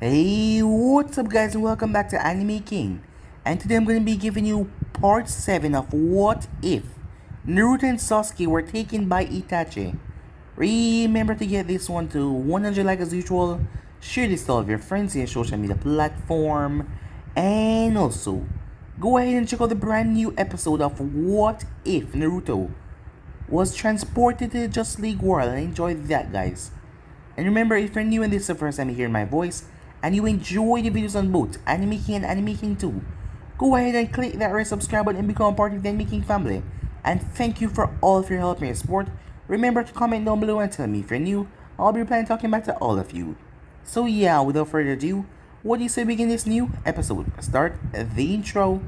Hey, what's up guys and welcome back to Anime King. And today I'm going to be giving you part 7 of What If Naruto and Sasuke were taken by Itachi. Remember to get this one to 100 likes as usual, share this to all of your friends in your social media platform, and also go ahead and check out the brand new episode of What If Naruto was transported to the Just League world, and enjoy that guys. And remember, if you're new and this is the first time you hear my voice, and you enjoy the videos on both Anime King and Anime King 2, go ahead and click that red subscribe button and become part of the Anime King family. And thank you for all of your help and your support. Remember to comment down below and tell me if you're new. I'll be replying talking back to all of you. So yeah, without further ado, what do you say we begin this new episode? Start the intro.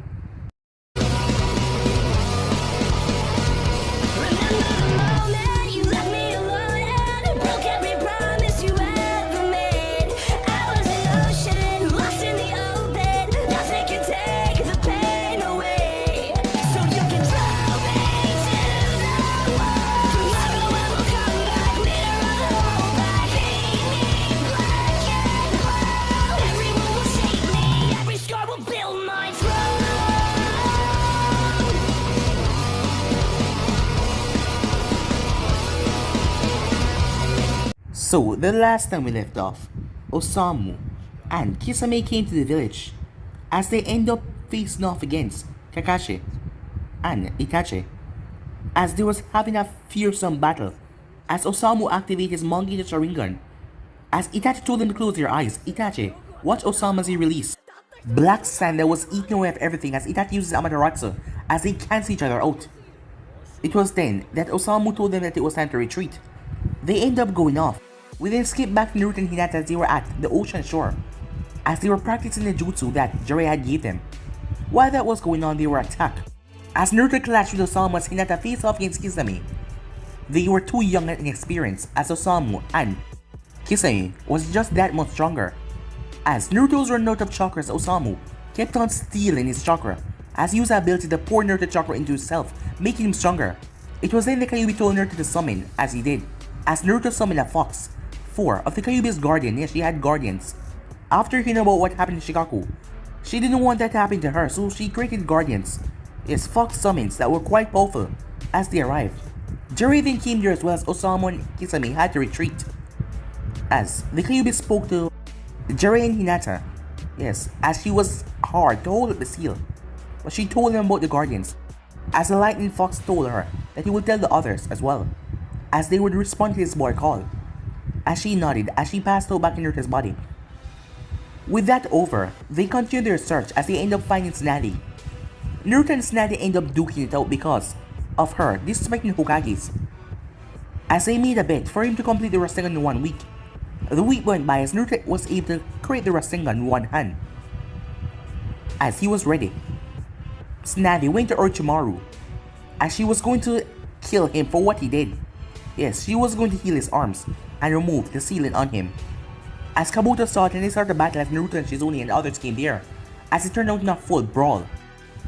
So, the last time we left off, Osamu and Kisame came to the village as they end up facing off against Kakashi and Itachi as they was having a fearsome battle as Osamu activated his Monkey Sharingan. As Itachi told them to close their eyes, Itachi watched Osamu as he released black sand that was eating away at everything as Itachi uses Amaterasu as they cancel each other out. It was then that Osamu told them that it was time to retreat. They end up going off. We then skip back to Naruto and Hinata as they were at the ocean shore, as they were practicing the jutsu that Jiraiya had gave them. While that was going on, they were attacked, as Naruto clashed with Osamu as Hinata faced off against Kisame. They were too young and inexperienced, as Osamu and Kisame was just that much stronger. As Naruto's run out of chakras, Osamu kept on stealing his chakra, as he used the ability to pour Naruto chakra into himself, making him stronger. It was then the Kyuubi told Naruto to summon, as he did, as Naruto summoned a fox. 4 of the Kyuubi's guardian. Yes, she had guardians. After hearing about what happened to Shikaku, she didn't want that to happen to her, so she created guardians. Yes, fox summons that were quite powerful as they arrived. Jiraiya then came there as well as Osamu and Kisame had to retreat. As the Kyuubi spoke to Jiraiya and Hinata, yes, as she was hard to hold up the seal, but she told them about the guardians, as the lightning fox told her that he would tell the others as well, as they would respond to his boy call. As she nodded as she passed out back in Naruto's body. With that over, they continued their search as they end up finding Tsunade. Naruto and Tsunade end up duking it out because of her disrespecting Hokages, as they made a bet for him to complete the Rasengan in 1 week. The week went by as Naruto was able to create the Rasengan in one hand. As he was ready, Tsunade went to Orochimaru as she was going to kill him for what he did. Yes, she was going to heal his arms and remove the sealant on him. As Kabuto saw it and they started the battle as Naruto and Shizune and others came there, as it turned out not full brawl.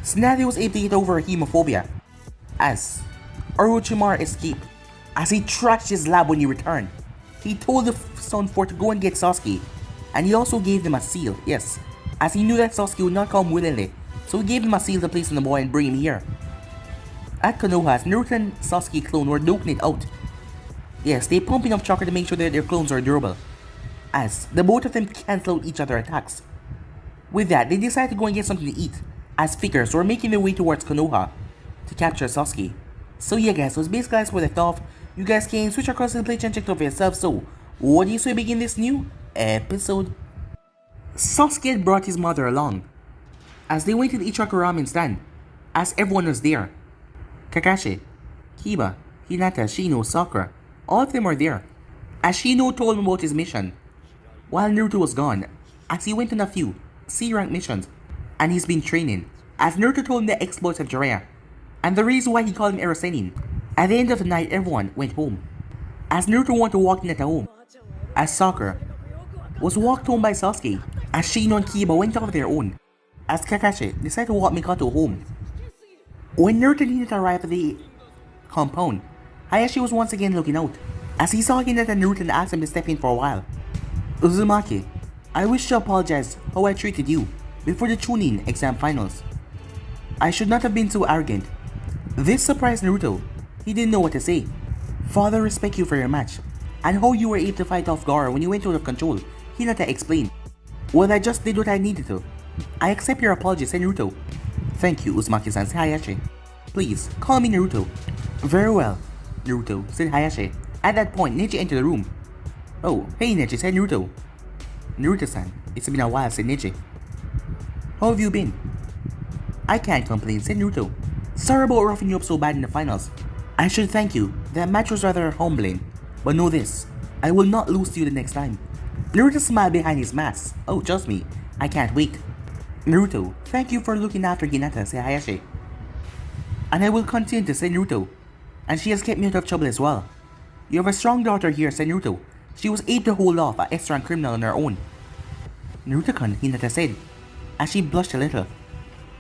Tsunade was able to get over hemophobia as Orochimaru escaped, as he trashed his lab when he returned. He told the Sun 4 to go and get Sasuke, and he also gave them a seal, yes, as he knew that Sasuke would not come willingly, so he gave him a seal to place on the boy and bring him here. At Konoha, as Naruto and Sasuke clone were duking it out. Yes, they pump enough chakra to make sure that their clones are durable, as the both of them cancel out each other's attacks. With that, they decided to go and get something to eat, as figures were making their way towards Konoha to capture Sasuke. So yeah guys, so basically that's where they left off. You guys can switch across to the page and check it out for yourself. So, what do you say we begin this new episode? Sasuke had brought his mother along, as they went to the Ichiraku ramen stand, as everyone was there. Kakashi, Kiba, Hinata, Shino, Sakura, all of them were there, as Shino told him about his mission, while Naruto was gone, as he went on a few C-rank missions, and he's been training, as Naruto told him the exploits of Jiraiya, and the reason why he called him Erosenin. At the end of the night, everyone went home, as Naruto wanted to walk in at home, as Sakura was walked home by Sasuke, as Shino and Kiba went off their own, as Kakashi decided to walk Mikoto home. When Naruto and Hinata arrived at the compound, Hayashi was once again looking out, as he saw Hinata and Naruto and asked him to step in for a while. Uzumaki, I wish to apologize how I treated you before the Chunin exam finals. I should not have been so arrogant. This surprised Naruto. He didn't know what to say. Father respect you for your match, and how you were able to fight off Gaara when you went out of control, Hinata explained. Well, I just did what I needed to. I accept your apology, said Naruto. Thank you, Uzumaki-san, said Hayashi. Please, call me Naruto. Very well, Naruto, said Hayashi. At that point, Neji entered the room. Oh, hey Neji, said Naruto. Naruto-san, it's been a while, said Neji. How have you been? I can't complain, said Naruto. Sorry about roughing you up so bad in the finals. I should thank you. That match was rather humbling. But know this, I will not lose to you the next time. Naruto smiled behind his mask. Oh, trust me, I can't wait. Naruto, thank you for looking after Hinata, said Hayashi. And I will continue to, said Naruto. And she has kept me out of trouble as well. You have a strong daughter here, said Naruto. She was able to hold off an extra criminal on her own. Naruto-kun, Hinata said, as she blushed a little.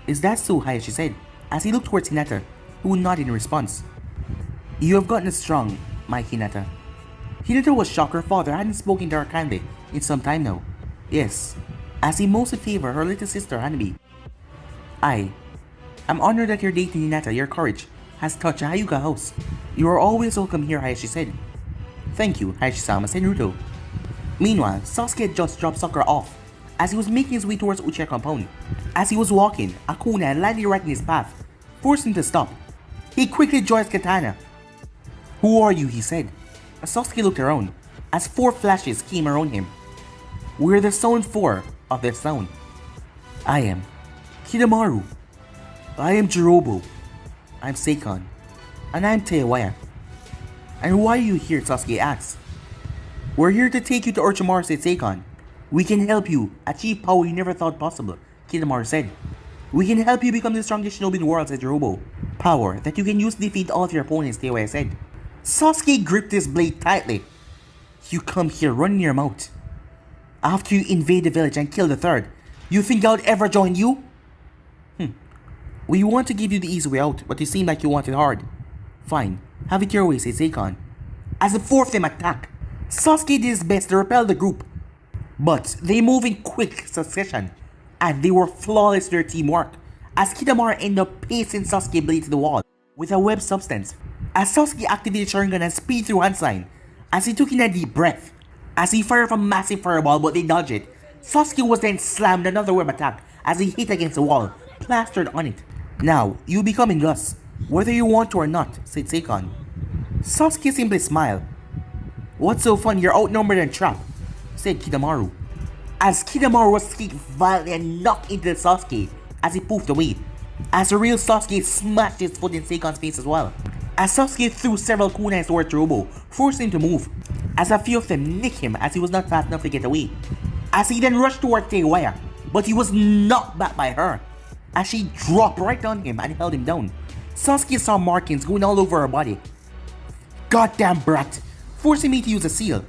Is that so, Hayashi said, as he looked towards Hinata, who nodded in response. You have gotten strong, my Hinata. Hinata was shocked her father hadn't spoken to her kindly in some time now. Yes, as he mostly favored her little sister Hanabi. I'm honored that you're dating Hinata. Your courage has touched Hyuga house. You are always welcome here, Hayashi said. Thank you, Hayashi-sama, said Naruto. Meanwhile, Sasuke had just dropped Sakura off as he was making his way towards Uchiha compound. As he was walking, a kunai landed right in his path, forcing him to stop. He quickly drew his katana. Who are you? He said. Sasuke looked around as 4 flashes came around him. We're the sound 4 of their sound. I am Kimimaru. I am Jirobo. I'm Seikon. And I'm Teiwaya. And why are you here? Sasuke asked. We're here to take you to Orochimaru, said Seikon. We can help you achieve power you never thought possible, Kimimaru said. We can help you become the strongest shinobi in the world, said Jirobo. Power that you can use to defeat all of your opponents, Teiwaya said. Sasuke gripped his blade tightly. You come here running your mouth. After you invade the village and kill the third, you think I would ever join you? We want to give you the easy way out, but you seem like you want it hard. Fine, have it your way, said Seikon. As the 4 of them attacked, Sasuke did his best to repel the group. But they moved in quick succession, and they were flawless in their teamwork, as Kimimaru ended up pasting Sasuke's blade to the wall with a web substance. As Sasuke activated Sharingan and speed through hand sign, as he took in a deep breath, as he fired from a massive fireball but they dodged it, Sasuke was then slammed another web attack as he hit against the wall, plastered on it. Now, you becoming us, whether you want to or not, said Seikon. Sasuke simply smiled. What's so fun, you're outnumbered and trapped, said Kimimaru. As Kimimaru was kicked violently and knocked into Sasuke as he poofed away, as the real Sasuke smashed his foot in Seikon's face as well. As Sasuke threw several kunais towards Jirobo, forcing him to move, as a few of them nicked him as he was not fast enough to get away. As he then rushed towards Teiwaya, but he was knocked back by her, as she dropped right on him and held him down. Sasuke saw markings going all over her body. Goddamn brat, forcing me to use a seal.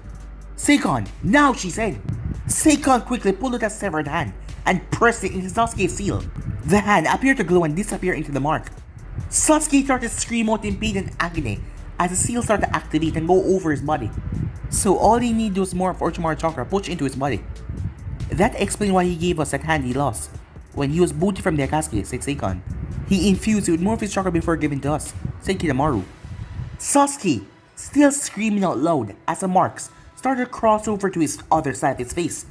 Seikon, now, she said. Seikon quickly pulled out a severed hand and pressed it into Sasuke's seal. The hand appeared to glow and disappear into the mark. Sasuke started to scream out in pain and agony as the seal started to activate and go over his body. So all he needed was more of Orochimaru chakra pushed into his body. That explained why he gave us that hand he lost when he was booted from the Akatsuki, said Seikon. He infused it with more of his chakra before giving to us, said Kimimaru. Sasuke, still screaming out loud as the marks started to cross over to his other side of his face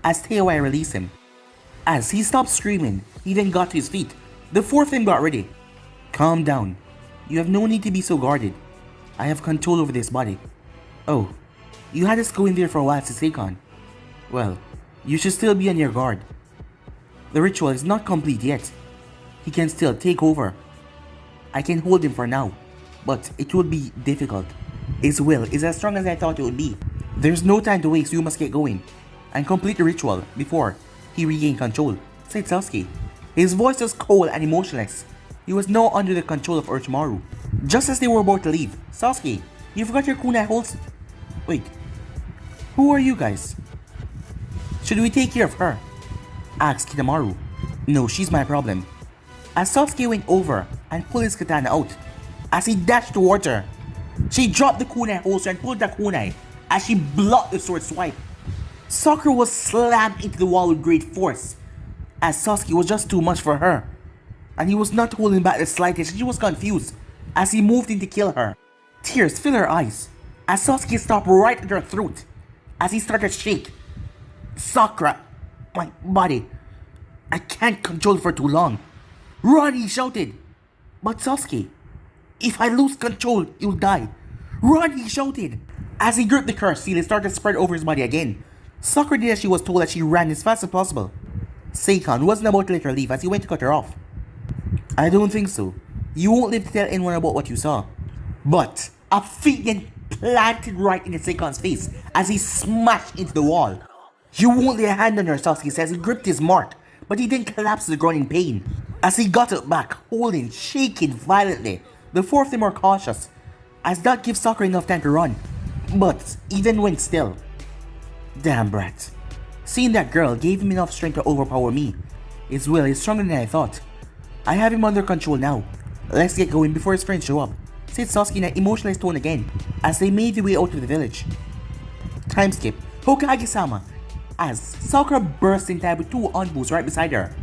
as Teiwaya released him. As he stopped screaming, he then got to his feet. The 4 of them got ready. Calm down. You have no need to be so guarded. I have control over this body. Oh, you had us go in there for a while, said Seikon. Well, you should still be on your guard. The ritual is not complete yet. He can still take over. I can hold him for now, but it will be difficult. His will is as strong as I thought it would be. There's no time to waste, you must get going and complete the ritual before he regained control, said Sasuke. His voice was cold and emotionless. He was now under the control of Orochimaru. Just as they were about to leave, Sasuke, you forgot your kunai holds. Wait, who are you guys? Should we take care of her? Asked Kimimaru. No, she's my problem. As Sasuke went over and pulled his katana out, as he dashed towards her, she dropped the kunai holster and pulled the kunai as she blocked the sword swipe. Sakura was slammed into the wall with great force, as Sasuke was just too much for her, and he was not holding back the slightest, and she was confused as he moved in to kill her. Tears filled her eyes as Sasuke stopped right at her throat as he started to shake. Sakura, my body, I can't control it for too long. Run, he shouted. But Sasuke, if I lose control, you'll die. Run, he shouted. As he gripped the curse seal, it started to spread over his body again. Sakura did as she was told as she ran as fast as possible. Seikon wasn't about to let her leave as he went to cut her off. I don't think so. You won't live to tell anyone about what you saw. But a feet then planted right into Seikon's face as he smashed into the wall. You won't lay a hand on her, Sasuke says. He gripped his mark, but he then collapsed to the ground in pain. As he got up back, holding, shaking violently, the four of them were cautious, as that gives Sakura enough time to run. But even went still. Damn brat. Seeing that girl gave him enough strength to overpower me. His will is stronger than I thought. I have him under control now. Let's get going before his friends show up, said Sasuke in an emotionless tone again, as they made their way out of the village. Time skip. Hokage-sama, as Sakura burst in time with two envoys right beside her.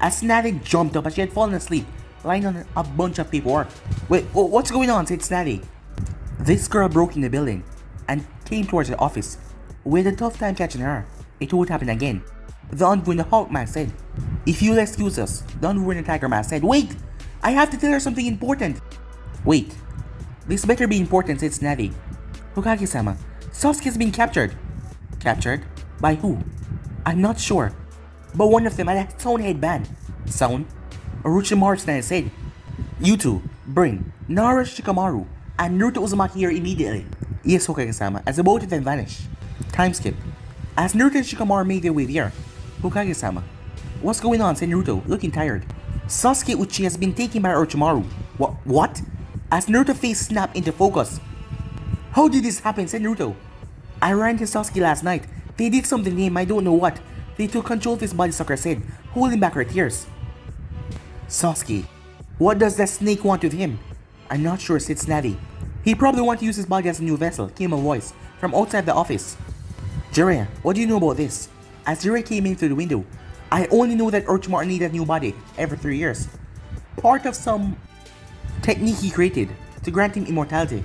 As Tsunade jumped up as she had fallen asleep, lying on a bunch of paperwork. Wait, what's going on, said Tsunade. This girl broke in the building and came towards the office. We had a tough time catching her. It won't happen again. The envoy in the Hawk mask said. If you'll excuse us, the envoy in the Tiger mask said. Wait! I have to tell her something important. Wait. This better be important, said Tsunade. Hokage-sama, Sasuke's been captured. Captured? By who? I'm not sure. But one of them had a sound headband. Sound? Orochimaru, Tsunade said. You two, bring Naruto Shikamaru and Naruto Uzumaki here immediately. Yes, Hokage-sama, as the both of them vanished. Time skip. As Naruto and Shikamaru made their way there, Hokage-sama, what's going on, said Naruto, looking tired. Sasuke Uchi has been taken by Orochimaru. What? As Naruto's face snapped into focus. How did this happen, said Naruto. I ran to Sasuke last night. They did something to him, I don't know what. They took control of his body, Sakura said, holding back her tears. Sasuke, what does that snake want with him? I'm not sure, said Tsunade. He probably wants to use his body as a new vessel, came a voice from outside the office. Jiraiya, what do you know about this? As Jiraiya came in through the window, I only know that Orochimaru needed a new body every 3 years. Part of some technique he created to grant him immortality.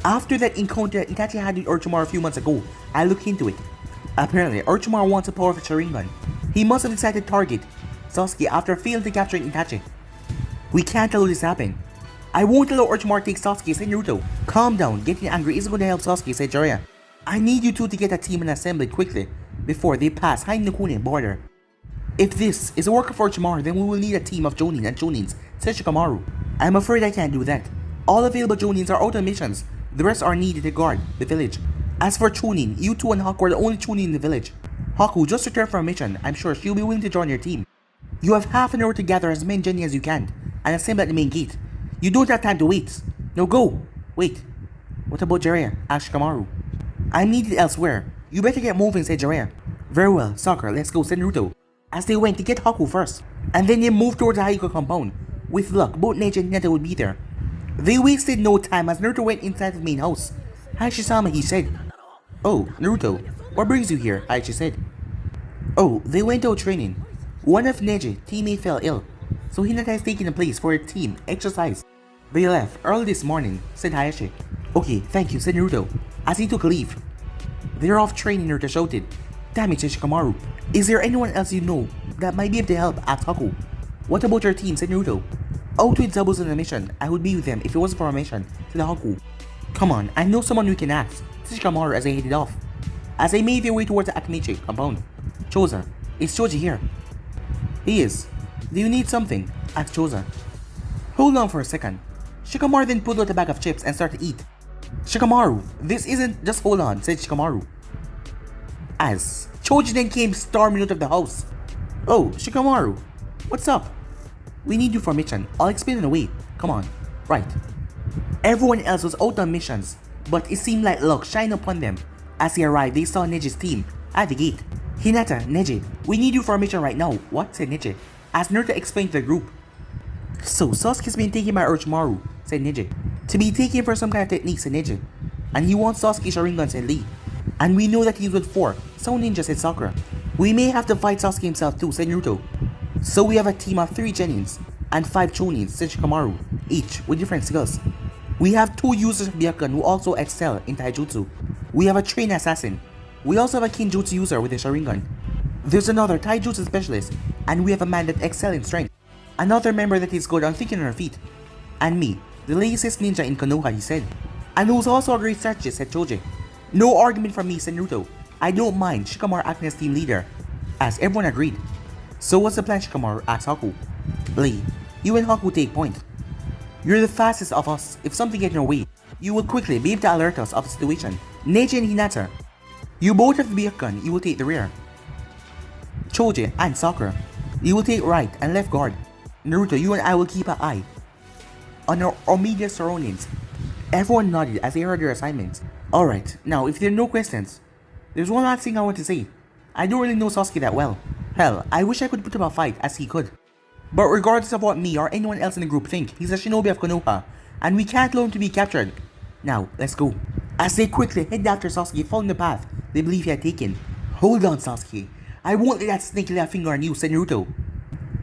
After that encounter Itachi had with Orochimaru a few months ago, I looked into it. Apparently, Orochimaru wants a powerful Sharingan. He must have decided to target Sasuke after failing to capture Itachi. We can't allow this happen. I won't allow Orochimaru to take Sasuke, said Naruto. Calm down, getting angry isn't going to help Sasuke, said Jiraiya. I need you two to get a team and assemble it quickly before they pass Hainokune border. If this is a work of Orochimaru, then we will need a team of Jonin and Chonins, said Shikamaru. I'm afraid I can't do that. All available Jonins are out on missions. The rest are needed to guard the village. As for Chunin, you two and Haku are the only Chunin in the village. Haku just returned from a mission. I'm sure she'll be willing to join your team. You have half an hour to gather as many Genin as you can and assemble at the main gate. You don't have time to wait. Now go. Wait. What about Jiraiya? Asked Shikamaru. I'm needed elsewhere. You better get moving, said Jiraiya. Very well, Sakura, let's go, said Naruto. As they went to get Haku first, and then they moved towards the Hayuko compound. With luck, both Neji and Hinata would be there. They wasted no time as Naruto went inside the main house. Hayashi-sama, he said. Oh, Naruto, what brings you here? Hayashi said. Oh, they went out training. One of Neji's teammates fell ill, so Hinata is taking the place for a team exercise. They left early this morning, said Hayashi. Okay, thank you, said Naruto, as he took leave. They're off training, Naruto shouted. Damn it, said Shikamaru. Is there anyone else you know that might be able to help? Asked Haku. What about your team, said Naruto. Out with Zabuza on a mission. I would be with them if it wasn't for a mission, said Haku. Come on, I know someone we can ask, said Shikamaru as they headed off. As they made their way towards the Akamichi compound. Choza, is Choji here? He is. Do you need something? Asked Choza. Hold on for a second. Shikamaru then pulled out a bag of chips and started to eat. Shikamaru, this isn't just hold on, said Shikamaru. As Choji then came storming out of the house. Oh, Shikamaru, what's up? We need you for a mission. I'll explain in a way. Come on. Right. Everyone else was out on missions, but it seemed like luck shined upon them. As they arrived, they saw Neji's team at the gate. Hinata, Neji, we need you for a mission right now. What? Said Neji, as Naruto explained to the group. So, Sasuke's been taken by Orochimaru, said Neji. To be taken for some kind of technique, said Neji. And he wants Sasuke Sharingan, said Lee. And we know that he's with 4 Sound Ninjas, said Sakura. We may have to fight Sasuke himself too, said Naruto. So we have a team of 3 Genins and 5 Chonins, said Shikamaru, each with different skills. We have 2 users of Byakugan who also excel in Taijutsu. We have a trained assassin. We also have a Kinjutsu user with a Sharingan. There's another Taijutsu specialist, and we have a man that excels in strength. Another member that is good on thinking on her feet. And me, the laziest ninja in Konoha, he said. And who's also a great strategist, said Choji. No argument from me, said Naruto. I don't mind Shikamaru acting as team leader. As everyone agreed. So what's the plan, Shikamaru? Asked Haku. Lee, you and Haku take point. You're the fastest of us. If something gets in your way, you will quickly be able to alert us of the situation. Neji and Hinata, you both have the Byakugan, you will take the rear. Choji and Sakura, you will take right and left guard. Naruto, you and I will keep an eye on our immediate surroundings. Everyone nodded as they heard their assignments. Alright, now if there are no questions, there's one last thing I want to say. I don't really know Sasuke that well. Hell, I wish I could put up a fight as he could. But regardless of what me or anyone else in the group think, he's a shinobi of Konoha, and we can't allow him to be captured. Now, let's go. As they quickly head after Sasuke following the path they believe he had taken. Hold on, Sasuke. I won't let that snake lay a finger on you, said Naruto.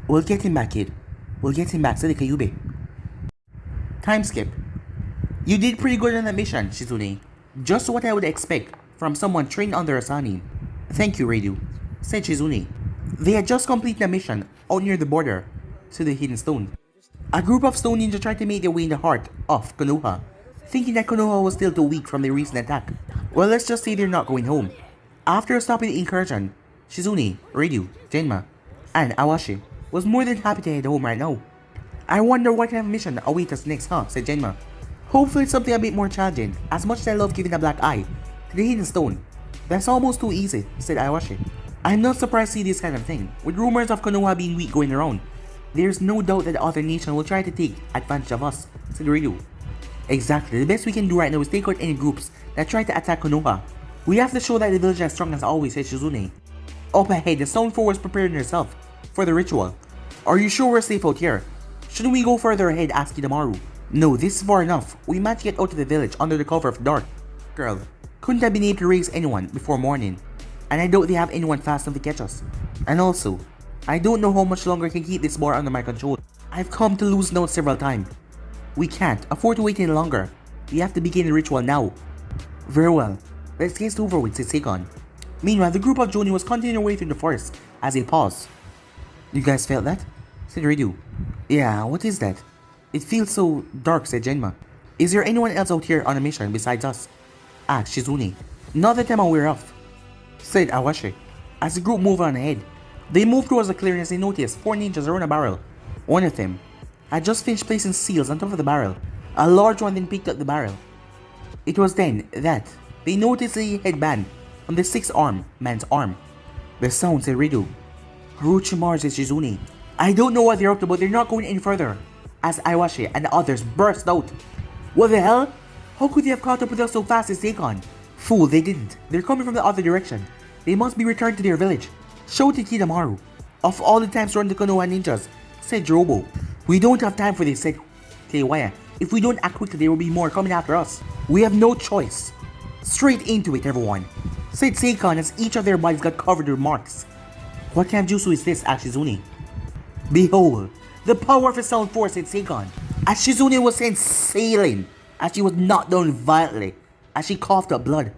We'll get him back, kid. We'll get him back, said Kyuubi. Time skip. You did pretty good on that mission, Shizune. Just what I would expect from someone trained under a Sanin. Thank you, Ryu, said Shizune. They had just completed a mission out near the border to the Hidden Stone. A group of stone ninjas tried to make their way in the heart of Konoha, thinking that Konoha was still too weak from the recent attack. Well, let's just say they're not going home. After stopping the incursion, Shizune, Ryu, Genma, and Awashi was more than happy to head home right now. I wonder what kind of mission awaits us next, huh? Said Genma. Hopefully it's something a bit more challenging. As much as I love giving a black eye to the Hidden Stone, that's almost too easy, said Awashi. I'm not surprised to see this kind of thing. With rumors of Konoha being weak going around, there's no doubt that the other nation will try to take advantage of us, said Ryu. Exactly, the best we can do right now is take out any groups that try to attack Konoha. We have to show that the village is strong as always, said Shizune. Up ahead, the Stone 4 was preparing herself for the ritual. Are you sure we're safe out here? Shouldn't we go further ahead, asked Kimimaru. No, this is far enough. We managed to get out of the village under the cover of dark. Girl, couldn't have been able to raise anyone before morning. And I doubt they have anyone fast enough to catch us. And also, I don't know how much longer I can keep this bar under my control. I've come to lose notes several times. We can't afford to wait any longer. We have to begin the ritual now. Very well. Let's get it over with, said Seikon. Meanwhile, the group of Jonin was continuing their way through the forest as they paused. You guys felt that? Said Ryu. Yeah, what is that? It feels so dark, said Genma. Is there anyone else out here on a mission besides us? Asked Shizune. Not that I'm aware of, said Awashi. As the group moved on ahead, they moved towards the clearing as they noticed 4 ninjas around a barrel. One of them had just finished placing seals on top of the barrel. A large one then picked up the barrel. It was then that they noticed the headband on the 6th man's arm. The sound, said Ryu. Orochimaru, said Shizune. I don't know what they're up to, but they're not going any further. As Awashi and the others burst out. What the hell? How could they have caught up with us so fast as Seikon? Fool, they didn't. They're coming from the other direction. They must be returned to their village, shouted Kimimaru. Of all the times to run the Konoha ninjas, said Jirobo. We don't have time for this, said Teiwaya. If we don't act quickly, there will be more coming after us. We have no choice. Straight into it, everyone, said Seikon as each of their bodies got covered with marks. What kind of jutsu is this, asked Shizune. Behold, the power of the Sound Force, said Seikon. As Shizune was sent sailing, as she was knocked down violently, as she coughed up blood.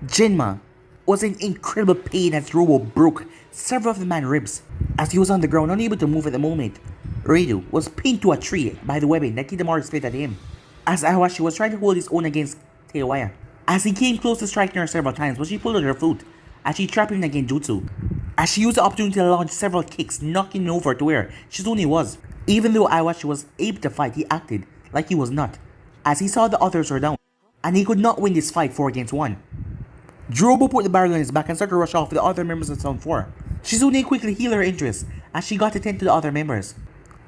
Genma was in incredible pain as Robo broke several of the man's ribs. As he was on the ground, unable to move at the moment, Ryu was pinned to a tree by the weapon that Kimimaru spit at him. As Awashi was trying to hold his own against Teiwaya, as he came close to striking her several times, but she pulled out her flute as she trapped him in a genjutsu. As she used the opportunity to launch several kicks, knocking him over to where Shizune was. Even though Awashi was able to fight, he acted like he was not, as he saw the others were down, and he could not win this fight 4 against 1. Jirobo put the barrel on his back and started to rush off with the other members of Sound 4. Shizune quickly healed her interest as she got to tend to the other members.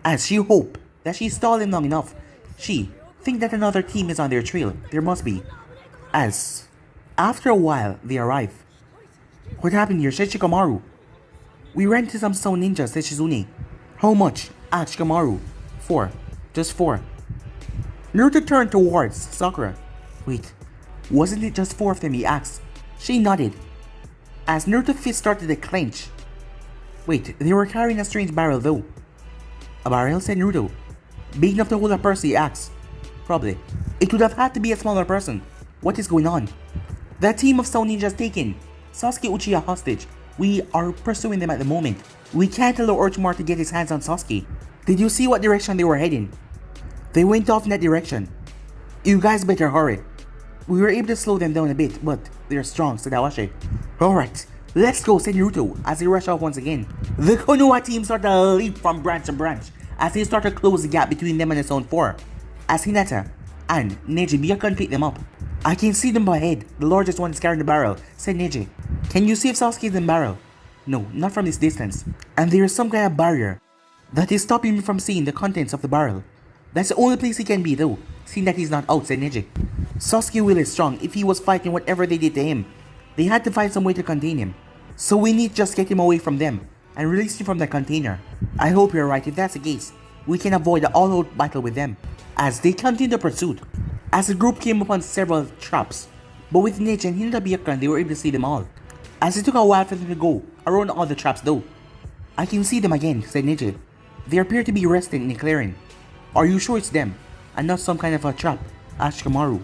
As she hoped that she stalled him long enough, she think that another team is on their trail. There must be. As after a while they arrive. What happened here, said Shikamaru. We ran into some Sound ninjas, said Shizune. How much? Asked Shikamaru. 4. Just 4. Naruto turned towards Sakura. Wait, wasn't it just 4 of them, he asked. She nodded, as Naruto's fist started to clench. Wait, they were carrying a strange barrel though. A barrel, said Naruto. Big enough to hold a person, he asked. Probably. It would have had to be a smaller person. What is going on? The team of stone ninjas taken. Sasuke Uchiha hostage. We are pursuing them at the moment. We can't allow Orochimaru to get his hands on Sasuke. Did you see what direction they were heading? They went off in that direction. You guys better hurry. We were able to slow them down a bit, but they're strong, said Awashi. Alright, let's go, said Naruto, as they rush off once again. The Konoha team started to leap from branch to branch, as they started to close the gap between them and the Zone 4. As Hinata and Neji began to pick them up. I can see them ahead. The largest one is carrying the barrel, said Neji. Can you see if Sasuke is in the barrel? No, not from this distance. And there is some kind of barrier that is stopping me from seeing the contents of the barrel. That's the only place he can be though, seeing that he's not out, said Neji. Sasuke will is strong if he was fighting whatever they did to him. They had to find some way to contain him. So we need to just get him away from them and release him from the container. I hope you're right. If that's the case, we can avoid the all-out battle with them. As they continued the pursuit, as the group came upon several traps, but with Neji and Hinata Byakuran, they were able to see them all. As it took a while for them to go around all the traps though. I can see them again, said Neji. They appear to be resting in a clearing. Are you sure it's them, and not some kind of a trap? Asked Kimimaru.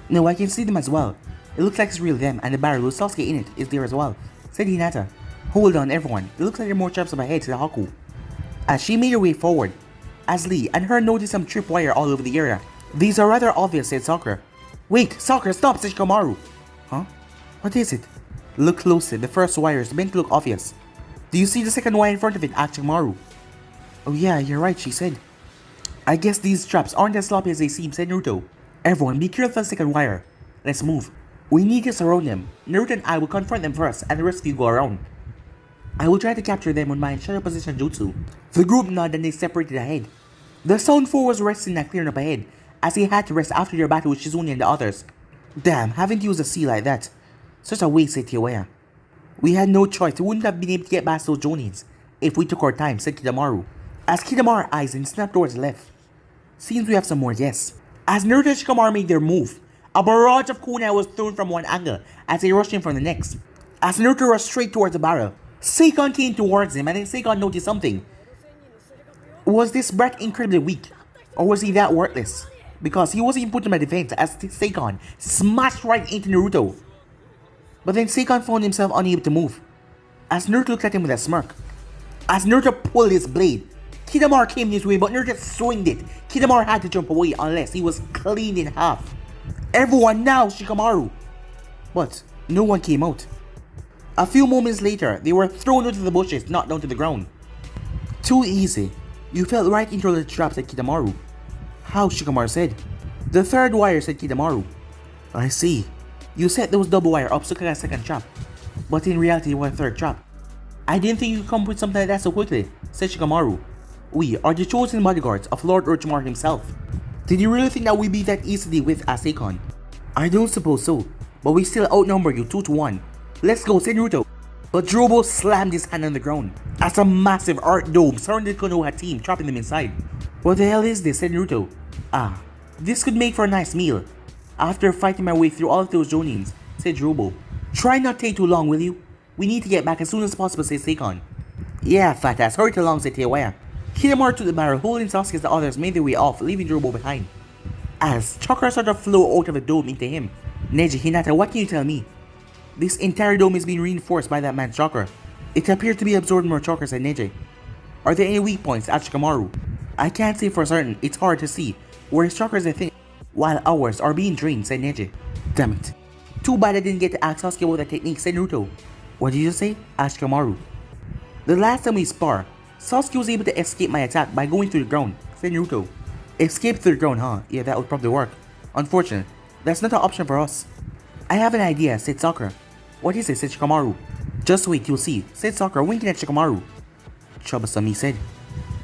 No, I can see them as well. It looks like it's real them, and the barrel with Sasuke in it is there as well, said Hinata. Hold on everyone, it looks like there are more traps up ahead, said Haku. As she made her way forward, as Lee and her noticed some tripwire all over the area. These are rather obvious, said Sakura. Wait, Sakura, stop, said Kimimaru. Huh? What is it? Look closely, the first wire is meant to look obvious. Do you see the second wire in front of it, asked Kimimaru. Oh yeah, you're right, she said. I guess these traps aren't as sloppy as they seem, said Naruto. Everyone, be careful of the second wire. Let's move. We need to surround them. Naruto and I will confront them first, and the rest of you go around. I will try to capture them with my shadow position jutsu. The group nodded and they separated ahead. The Zone 4 was resting in a clearing up ahead, as they had to rest after their battle with Shizune and the others. Damn, having to use the sea like that. Such a waste, said Kiyoya. We had no choice, we wouldn't have been able to get past those Jonins if we took our time, said Kimimaru. As Kimimaru eyes and snapped towards the left. Seems we have some more, yes. As Naruto and Shikamaru made their move, a barrage of kunai was thrown from one angle as they rushed in from the next. As Naruto rushed straight towards the barrel, Seikon came towards him and then Seikon noticed something. Was this brat incredibly weak, or was he that worthless? Because he wasn't even put in my defense as Seikon smashed right into Naruto. But then Seikon found himself unable to move, as Naruto looked at him with a smirk. As Naruto pulled his blade, Kimimaru came his way, but Naruto swinged it. Kimimaru had to jump away unless he was cleaned in half. Everyone now, Shikamaru! But no one came out. A few moments later, they were thrown into the bushes, knocked down to the ground. Too easy. You fell right into the trap, said Kimimaru. How, Shikamaru said. The third wire, said Kimimaru. I see. You set those double wire up so like a second trap. But in reality, it was a third trap. I didn't think you could come up with something like that so quickly, said Shikamaru. We are the chosen bodyguards of Lord Orochimaru himself. Did you really think that we'd be that easily with Seikon? I don't suppose so, but we still outnumber you 2-1. Let's go, said Naruto. But Drobo slammed his hand on the ground as a massive art dome surrounded the Konoha team, trapping them inside. What the hell is this, said Naruto. Ah, this could make for a nice meal. After fighting my way through all of those Jonins, said Drobo. Try not to take too long, will you? We need to get back as soon as possible, said Seikon. Yeah, fat ass, hurry along, said Teiwaya. Kimimaru took the barrel, holding Sasuke as the others made their way off, leaving Drobo behind. As chakra started to flow out of the dome into him. Neji, Hinata, what can you tell me? This entire dome is being reinforced by that man's chakra. It appeared to be absorbing more chakra, said Neji. Are there any weak points? Asked Shikamaru. I can't say for certain, it's hard to see where his chakras are thin, while ours are being drained, said Neji. Damn it. Too bad I didn't get to ask Sasuke about the technique, said Naruto. What did you say? Asked Kimimaru. The last time we spar, Sasuke was able to escape my attack by going through the ground, said Naruto. Escape through the ground, huh? Yeah, that would probably work. Unfortunate, that's not an option for us. I have an idea, said Sakura. What is it, said Shikamaru. Just wait, you'll see, said Sakura, winking at Shikamaru. Troublesome, he said.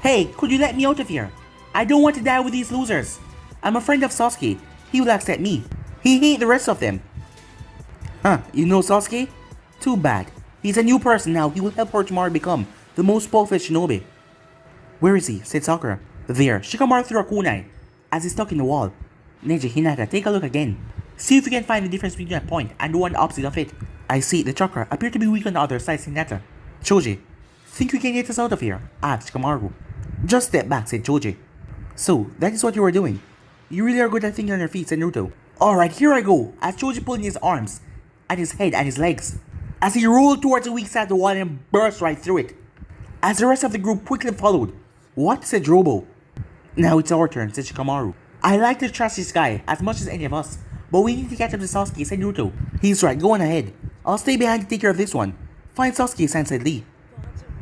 Hey, could you let me out of here? I don't want to die with these losers. I'm a friend of Sasuke. He will accept me. He hates the rest of them. Huh, you know Sasuke? Too bad. He's a new person now. He will help Orochimaru become the most powerful shinobi. Where is he? Said Sakura. There. Shikamaru threw a kunai as he stuck in the wall. Neji, Hinata, take a look again. See if you can find the difference between that point and the one opposite of it. I see, the chakra appear to be weak on the other side, said Hinata. Choji, think we can get us out of here? Asked Kimimaru. Just step back, said Choji. So, that is what you were doing. You really are good at thinking on your feet, said Naruto. Alright, here I go, as Choji pulled in his arms, and his head and his legs, as he rolled towards the weak side of the wall and burst right through it. As the rest of the group quickly followed. What? Said Robo. Now it's our turn, said Shikamaru. I like to trust this guy as much as any of us, but we need to catch up to Sasuke, said Naruto. He's right, go on ahead. I'll stay behind to take care of this one. Find Sasuke-san, said Lee.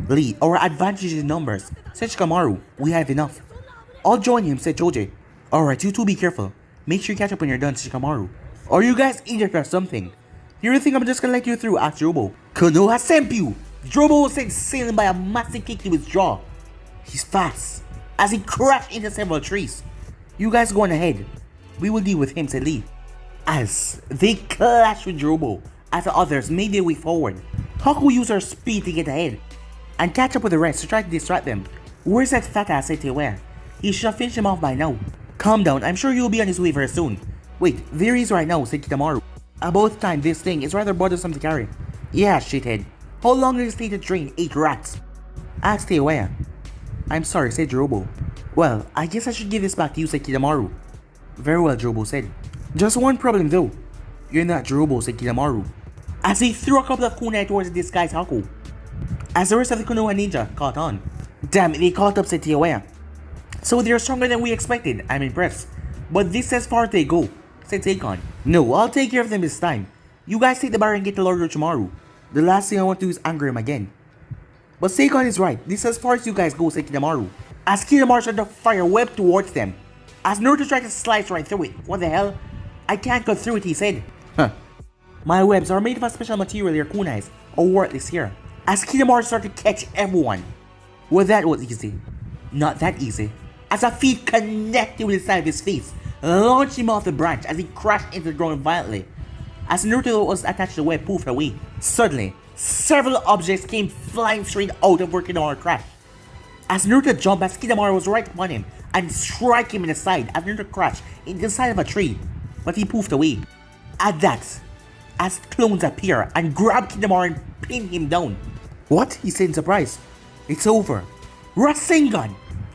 Lee, our advantage in numbers, said Shikamaru. We have enough. I'll join him, said Choji. Alright, you two be careful. Make sure you catch up when you're done, said Shikamaru. Are you guys idiots or something? You really think I'm just gonna let you through? Asked Robo. Konoha Senpyu! Drobo was sent sailing by a massive kick to his jaw. He's fast, as he crashed into several trees. You guys go on ahead. We will deal with him, said Lee. As they clashed with Drobo, as the others made their way forward, Haku used her speed to get ahead and catch up with the rest to try to distract them. Where's that fat ass, said Teiwaya? He should have finished him off by now. Calm down, I'm sure you'll be on his way very soon. Wait, there he is right now, said Kitamaru. About time, this thing is rather bothersome to carry. Yeah, shithead. How long did it take to train 8 rats? Asked Teiwaya. I'm sorry, said Drobo. Well, I guess I should give this back to you, said Kitamaru. Very well, Drobo said. Just one problem though. You're not Drobo, said Kitamaru, as he threw a couple of kunai towards the disguised Haku. As the rest of the Konoha ninja caught on. Damn it, they caught up, said Teiwaya. So they're stronger than we expected. I'm impressed. But this as far as they go, said Seikon. No, I'll take care of them this time. You guys take the bar and get to Lord Orochimaru. The last thing I want to do is anger him again. But Seikon is right. This is as far as you guys go, said Kimimaru, as Kimimaru started to fire a web towards them. As Naruto tried to slice right through it. What the hell? I can't cut through it, he said. Huh. My webs are made of a special material. Your kunais are worthless here. As Kimimaru started to catch everyone. Well, that was easy. Not that easy. As a feet connected with the side of his face, launched him off the branch as he crashed into the ground violently. As Naruto was attached to the web poofed away, suddenly, several objects came flying straight out of where Kimimaru crashed. As Naruto jumped, as Kimimaru was right upon him and strike him in the side as Naruto crashed into the side of a tree, but he poofed away. At that, as clones appear and grab Kimimaru and pin him down. What? He said in surprise. It's over. Rasengan!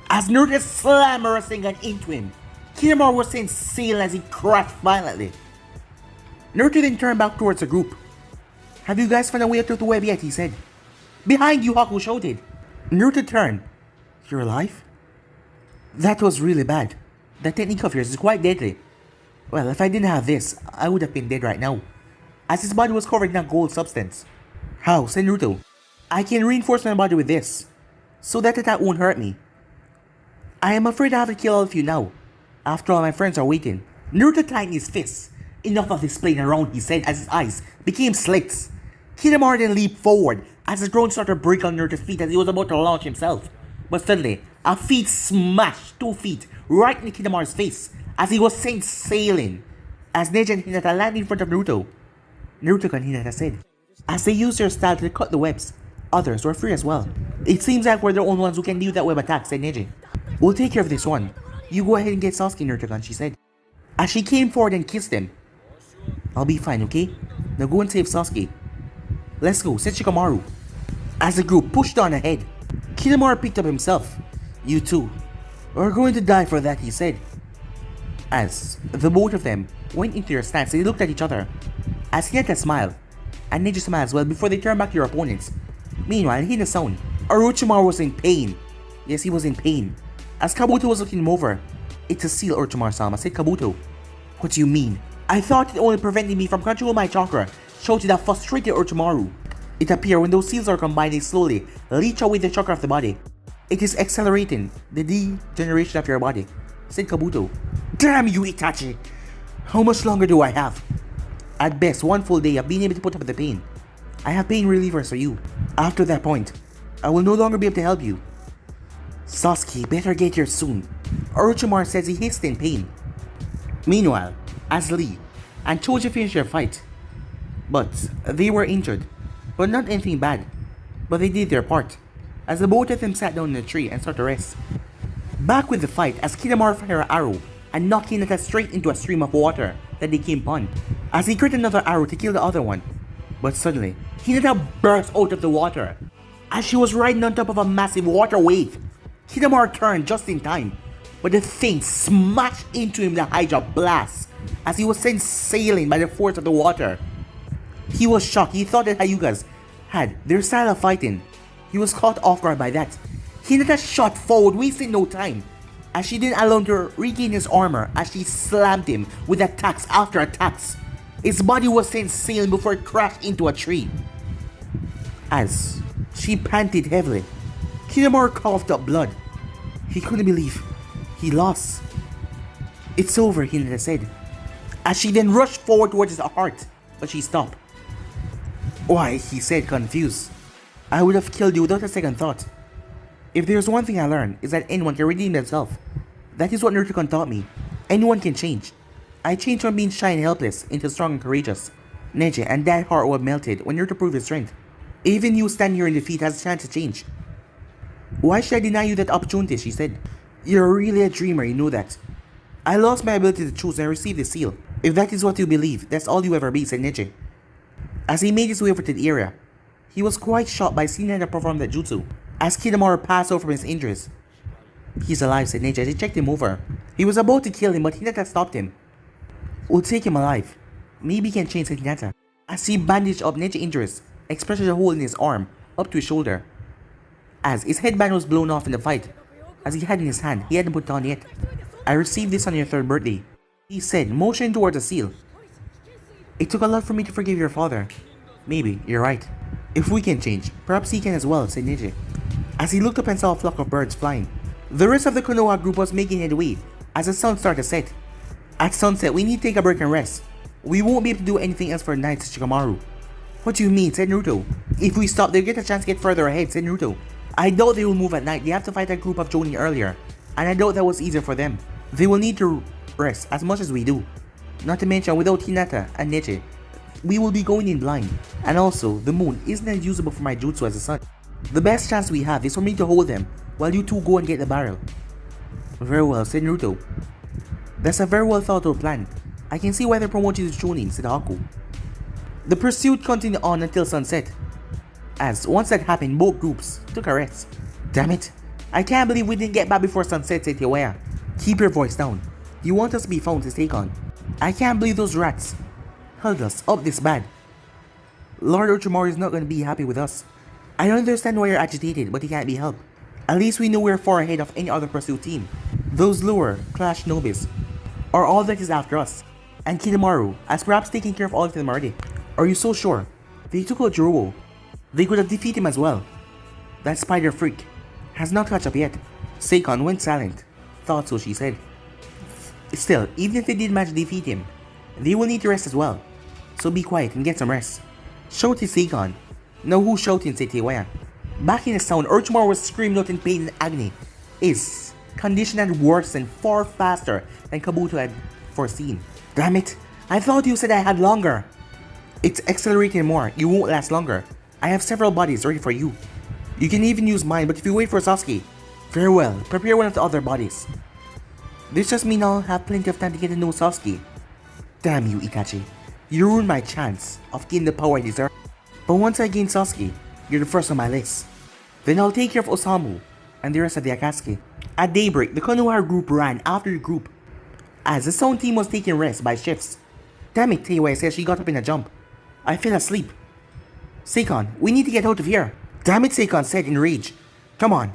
As Naruto slammed a Rasengan into him, Kimimaru was sent sailing as he crashed violently. Naruto then turned back towards the group. Have you guys found a way out of the web yet? He said. Behind you, Haku shouted. Naruto turned. You're alive? That was really bad. That technique of yours is quite deadly. Well, if I didn't have this, I would have been dead right now, as his body was covered in a gold substance. How? Said Naruto. I can reinforce my body with this, so that attack won't hurt me. I am afraid I have to kill all of you now. After all, my friends are waiting. Naruto tightened his fists. Enough of this playing around, he said, as his eyes became slits. Kimimaru then leaped forward as his drone started to break on Naruto's feet as he was about to launch himself. But suddenly, a feet smashed 2 feet right in Kimimaru's face as he was sent sailing. As Neji and Hinata landed in front of Naruto. Naruto and Hinata said, as they used their style to cut the webs, others were free as well. It seems like we're the only ones who can deal with that web attack, said Neji. We'll take care of this one. You go ahead and get Sasuke, Naruto, she said, as she came forward and kissed him. I'll be fine, okay? Now go and save Sasuke. Let's go, said Shikamaru. As the group pushed on ahead, Kimimaru picked up himself. You two are going to die for that, he said. As the both of them went into their stance, they looked at each other. As Hinata smiled, and Neji smiled as well before they turned back to their opponents. Meanwhile, in the sound, Orochimaru was in pain. Yes, he was in pain. As Kabuto was looking him over. It's a seal, Orochimaru-sama, said Kabuto. What do you mean? I thought it only prevented me from controlling my chakra, shouted a frustrated Orochimaru. It appears when those seals are combined, they slowly leech away the chakra of the body. It is accelerating the degeneration of your body, said Kabuto. Damn you, Itachi! How much longer do I have? At best, 1 full day of being able to put up with the pain. I have pain relievers for you. After that point, I will no longer be able to help you. Sasuke better get here soon. Orochimaru says he hissed in pain. Meanwhile, as Lee and Choji finished their fight. But they were injured, but not anything bad. But they did their part, as the both of them sat down in a tree and started to rest. Back with the fight as Kimimaru fired an arrow and knocked Hinata straight into a stream of water. that they came upon, as he created another arrow to kill the other one. But suddenly, Hinata burst out of the water, as she was riding on top of a massive water wave. Kimimaru turned just in time, but the thing smashed into him with a hydra blast, as he was sent sailing by the force of the water. He was shocked. He thought that Hyugas had their style of fighting. He was caught off guard by that. Hinata shot forward, wasting no time, as she didn't allow him to regain his armor, as she slammed him with attacks after attacks. His body was sent sailing before it crashed into a tree. As she panted heavily, Kimimaru coughed up blood. He couldn't believe he lost. "It's over," Hinata said, as she then rushed forward towards his heart, but she stopped. "Why?" he said, confused. "I would have killed you without a second thought. If there's one thing I learned, is that anyone can redeem themselves. That is what Naruto taught me. Anyone can change. I changed from being shy and helpless into strong and courageous. Neji, and that heart was melted when Naruto proved his strength. Even you standing here in defeat has a chance to change. Why should I deny you that opportunity?" she said. "You're really a dreamer, you know that. I lost my ability to choose and I received the seal. If that is what you believe, that's all you ever be," said Neji. As he made his way over to the area, he was quite shocked by seeing Hinata perform that jutsu, as Kimimaru passed out from his injuries. "He's alive," said Neji as he checked him over. He was about to kill him, but Hinata stopped him. "We'll take him alive. Maybe he can change," said Hinata, as he bandaged up Neji's injuries, especially the hole in his arm, up to his shoulder. As his headband was blown off in the fight, as he had in his hand, he hadn't put it on yet. "I received this on your 3rd birthday," he said, motioning towards the seal. "It took a lot for me to forgive your father. Maybe, you're right. If we can change, perhaps he can as well," said Neji, as he looked up and saw a flock of birds flying. The rest of the Konoha group was making headway as the sun started to set. "At sunset, we need to take a break and rest. We won't be able to do anything else for the night," said Shikamaru. "What do you mean?" said Naruto. "If we stop, they'll get a chance to get further ahead," said Naruto. "I doubt they will move at night. They have to fight a group of Jonin earlier, and I doubt that was easier for them. They will need to rest as much as we do. Not to mention, without Hinata and Neji, we will be going in blind. And also, the moon isn't as usable for my jutsu as the sun. The best chance we have is for me to hold them, while you two go and get the barrel." "Very well," said Naruto. "That's a very well thought out plan. I can see why they're promoting you to Chunin," said Haku. The pursuit continued on until sunset, as once that happened, both groups took a rest. "Damn it, I can't believe we didn't get back before sunset," said Tewaya. "Keep your voice down. You want us to be found to take on. I can't believe those rats held us up this bad. Lord Orochimaru is not going to be happy with us. I don't understand why you're agitated, but it can't be helped. At least we know we're far ahead of any other pursuit team. Those lower class nobis are all that is after us, and Kimimaru has perhaps taken care of all of them already. Are you so sure? They took out Jiruo. They could have defeated him as well. That spider freak has not caught up yet." Seikon went silent. "Thought so," she said. "Still, even if they did manage to defeat him, they will need to rest as well. So be quiet and get some rest," shouted Seikon. "Now who's shouting?" said Tewaya. Back in the sound, Orochimaru was screaming out in pain and agony. His condition had worsened far faster than Kabuto had foreseen. "Damn it, I thought you said I had longer." "It's accelerating more. You won't last longer. I have several bodies ready for you. You can even use mine, but if you wait for Sasuke, very well, prepare one of the other bodies. This just means I'll have plenty of time to get to know Sasuke. Damn you, Itachi. You ruined my chance of getting the power I deserve. But once I gain Sasuke, you're the first on my list. Then I'll take care of Osamu and the rest of the Akatsuki." At daybreak, the Konoha group ran after the group, as the Sound team was taking rest by shifts. "Damn it," Tewaya said. She got up in a jump. "I fell asleep. Seikon, we need to get out of here." "Damn it," Seikon said in rage. "Come on."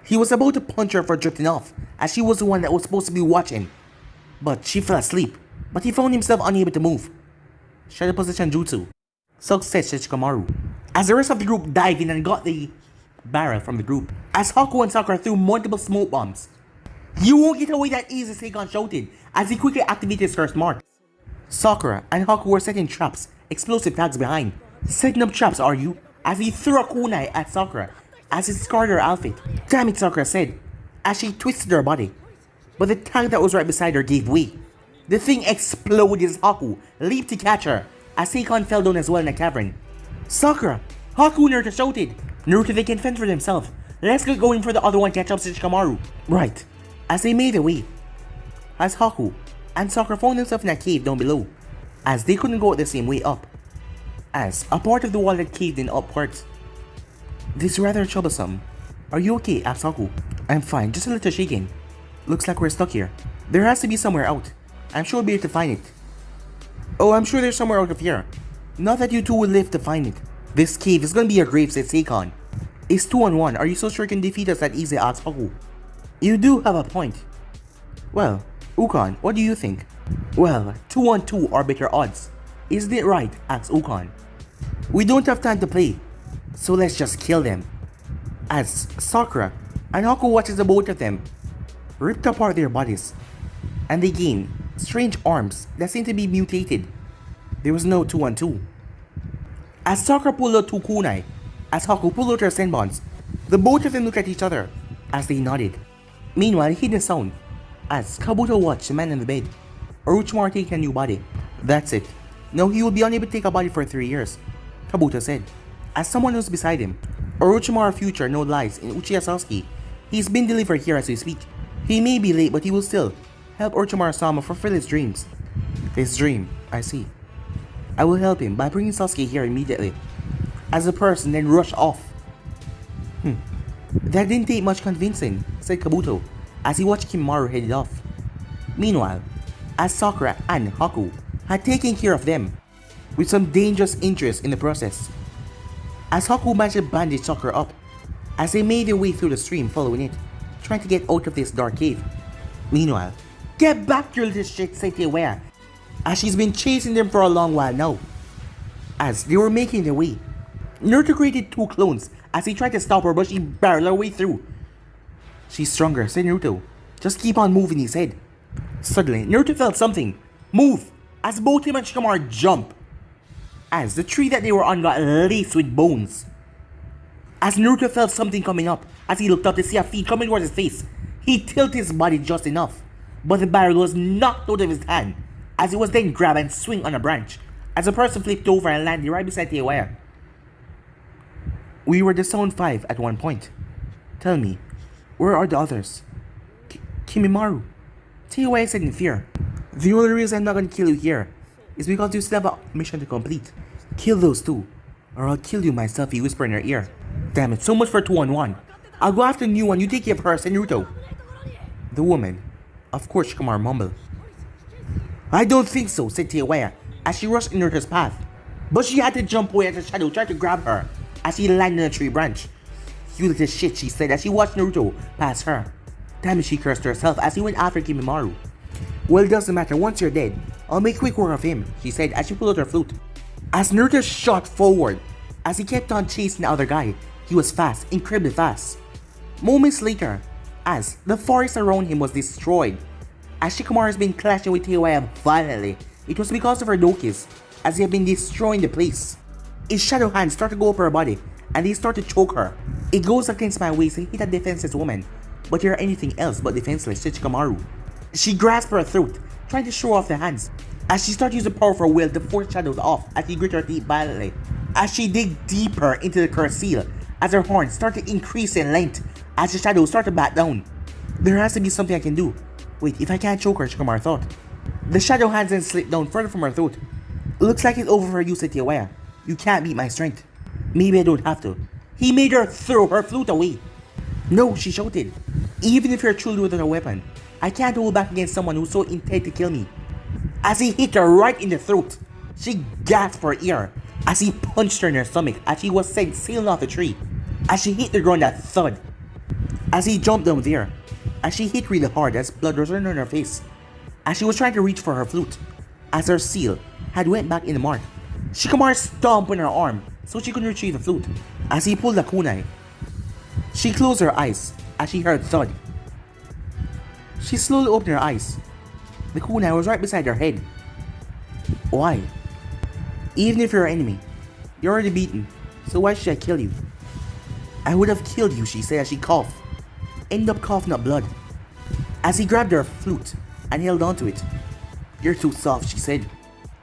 He was about to punch her for drifting off, as she was the one that was supposed to be watching. But she fell asleep. But he found himself unable to move. "Shadow position jutsu," success, said Shikamaru, as the rest of the group dived in and got the barrel from the group, as Haku and Sakura threw multiple smoke bombs. "You won't get away that easy," Seikon shouted, as he quickly activated his first mark. Sakura and Haku were setting traps, explosive tags behind. "Setting up traps, are you?" as he threw a kunai at Sakura, as it scarred her outfit. "Damn it," Sakura said, as she twisted her body. But the tag that was right beside her gave way. The thing exploded as Haku leaped to catch her, as Seikon fell down as well in a cavern. "Sakura! Haku!" Naruto shouted. "Naruto, they can fend for themselves. Let's get going for the other one catch up to Shikamaru." Right. As they made their way, as Haku and Sakura found himself in a cave down below, as they couldn't go the same way up, as a part of the wall had caved in upwards. This is rather troublesome. Are you okay? Asked Haku. I'm fine, just a little shaken. Looks like we're stuck here. There has to be somewhere out. I'm sure we'll be able to find it. Oh, I'm sure there's somewhere out of here. Not that you two will live to find it. This cave is gonna be your grave, said Seikon. It's 2-on-1. Are you so sure you can defeat us that easy? Asked Haku. You do have a point. Well, Ukon, what do you think? Well, 2-on-2 are better odds. Isn't it right? Asked Ukon. We don't have time to play, so let's just kill them. As Sakura and Haku watches the both of them ripped apart their bodies, and they gain strange arms that seem to be mutated. There was no 2-on-2. As Sakura pulled out 2 kunai, as Haku pulled out her senbons, the both of them looked at each other as they nodded. Meanwhile, hidden sound as Kabuto watched the man in the bed. Orochimaru taking a new body. That's it. Now he will be unable to take a body for 3 years, Kabuto said, as someone was beside him. Orochimaru's future now lies in Uchiha Sasuke. He's been delivered here as we speak. He may be late, but he will still help Orochimaru-sama fulfill his dreams. His dream, I see. I will help him by bringing Sasuke here immediately. As the person then rushed off. That didn't take much convincing, said Kabuto, as he watched Kimimaru headed off. Meanwhile, as Sakura and Haku had taken care of them, with some dangerous interest in the process. As Haku managed to bandage Sakura up, as they made their way through the stream following it, trying to get out of this dark cave. Meanwhile, get back, you little shit, said Teiwaya, as she's been chasing them for a long while now. As they were making their way, Naruto created 2 clones as he tried to stop her, but she barreled her way through. She's stronger, said Naruto. Just keep on moving, he said. Suddenly, Naruto felt something move as both him and Shikamaru jump, as the tree that they were on got laced with bones. As Naruto felt something coming up, as he looked up to see a feet coming towards his face, he tilted his body just enough, but the barrel was knocked out of his hand, as it was then grabbed and swung on a branch, as the person flipped over and landed right beside Teiwaya. We were the Sound 5 at one point. Tell me, where are the others? Kimimaru. Teiwaya said in fear. The only reason I'm not gonna kill you here is because you still have a mission to complete. Kill those 2, or I'll kill you myself, he whispered in her ear. Damn it, so much for 2-on-1. I'll go after the new one, you take care of her, said Naruto. The woman. Of course, Shikamaru mumbled. I don't think so, said Teiwaya, as she rushed in Naruto's path. But she had to jump away as the shadow tried to grab her, as she landed on a tree branch. You little shit, she said as she watched Naruto pass her. Damn it, she cursed herself as he went after Kimimaru. Well, it doesn't matter, once you're dead, I'll make quick work of him, she said as she pulled out her flute. As Naruto shot forward, as he kept on chasing the other guy, he was fast, incredibly fast. Moments later, as the forest around him was destroyed, as Shikamaru has been clashing with Teiwaya violently, it was because of her dokis, as he had been destroying the place. His shadow hands start to go up her body, and they start to choke her. It goes against my waist and hit a defenseless woman, but you're anything else but defenseless, said Shikamaru. She grasped her throat, trying to show off the hands, as she started using powerful will to force shadows off as she grit her teeth violently. As she dig deeper into the cursed seal, as her horns start to increase in length, as the shadows start to back down. There has to be something I can do. Wait, if I can't choke her, Shikamaru thought. The shadow hands then slipped down further from her throat. Looks like it's over for you, said Teiwaya. You can't beat my strength. Maybe I don't have to. He made her throw her flute away. No, she shouted. Even if you're truly without a weapon, I can't hold back against someone who's so intent to kill me. As he hit her right in the throat, she gasped for air as he punched her in her stomach as she was sent sailing off the tree. As she hit the ground, that thud. As he jumped down there, as she hit really hard as blood was running on her face. As she was trying to reach for her flute, as her seal had went back in the mark. Shikamaru stomped on her arm so she couldn't retrieve the flute. As he pulled the kunai, she closed her eyes as she heard thud. She slowly opened her eyes. The kunai was right beside her head. Why? Even if you're an enemy, you're already beaten, so why should I kill you? I would have killed you, she said as she coughed. Ended up coughing up blood. As he grabbed her flute and held onto it. You're too soft, she said.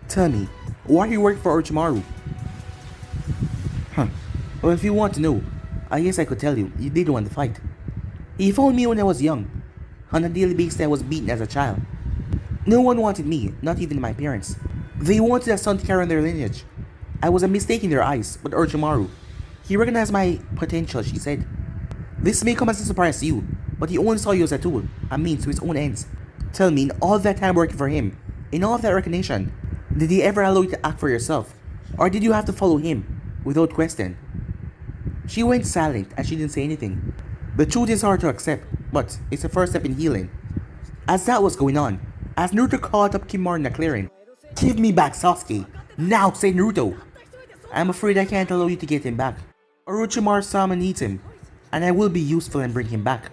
Tell me, why are you working for Orochimaru? Well, if you want to know, I guess I could tell you, you did want to fight. He found me when I was young. On a daily basis I was beaten as a child. No one wanted me, not even my parents. They wanted a son to carry on their lineage. I was a mistake in their eyes, but Orochimaru, he recognized my potential, she said. This may come as a surprise to you, but he only saw you as a tool, a means to his own ends. Tell me, in all that time working for him, in all of that recognition, did he ever allow you to act for yourself? Or did you have to follow him, without question? She went silent as she didn't say anything. The truth is hard to accept, but it's the first step in healing. As that was going on, as Naruto caught up Kimimaru in the clearing, "Give me back Sasuke! Now," said Naruto. "I'm afraid I can't allow you to get him back. Orochimaru-sama needs him, and I will be useful and bring him back."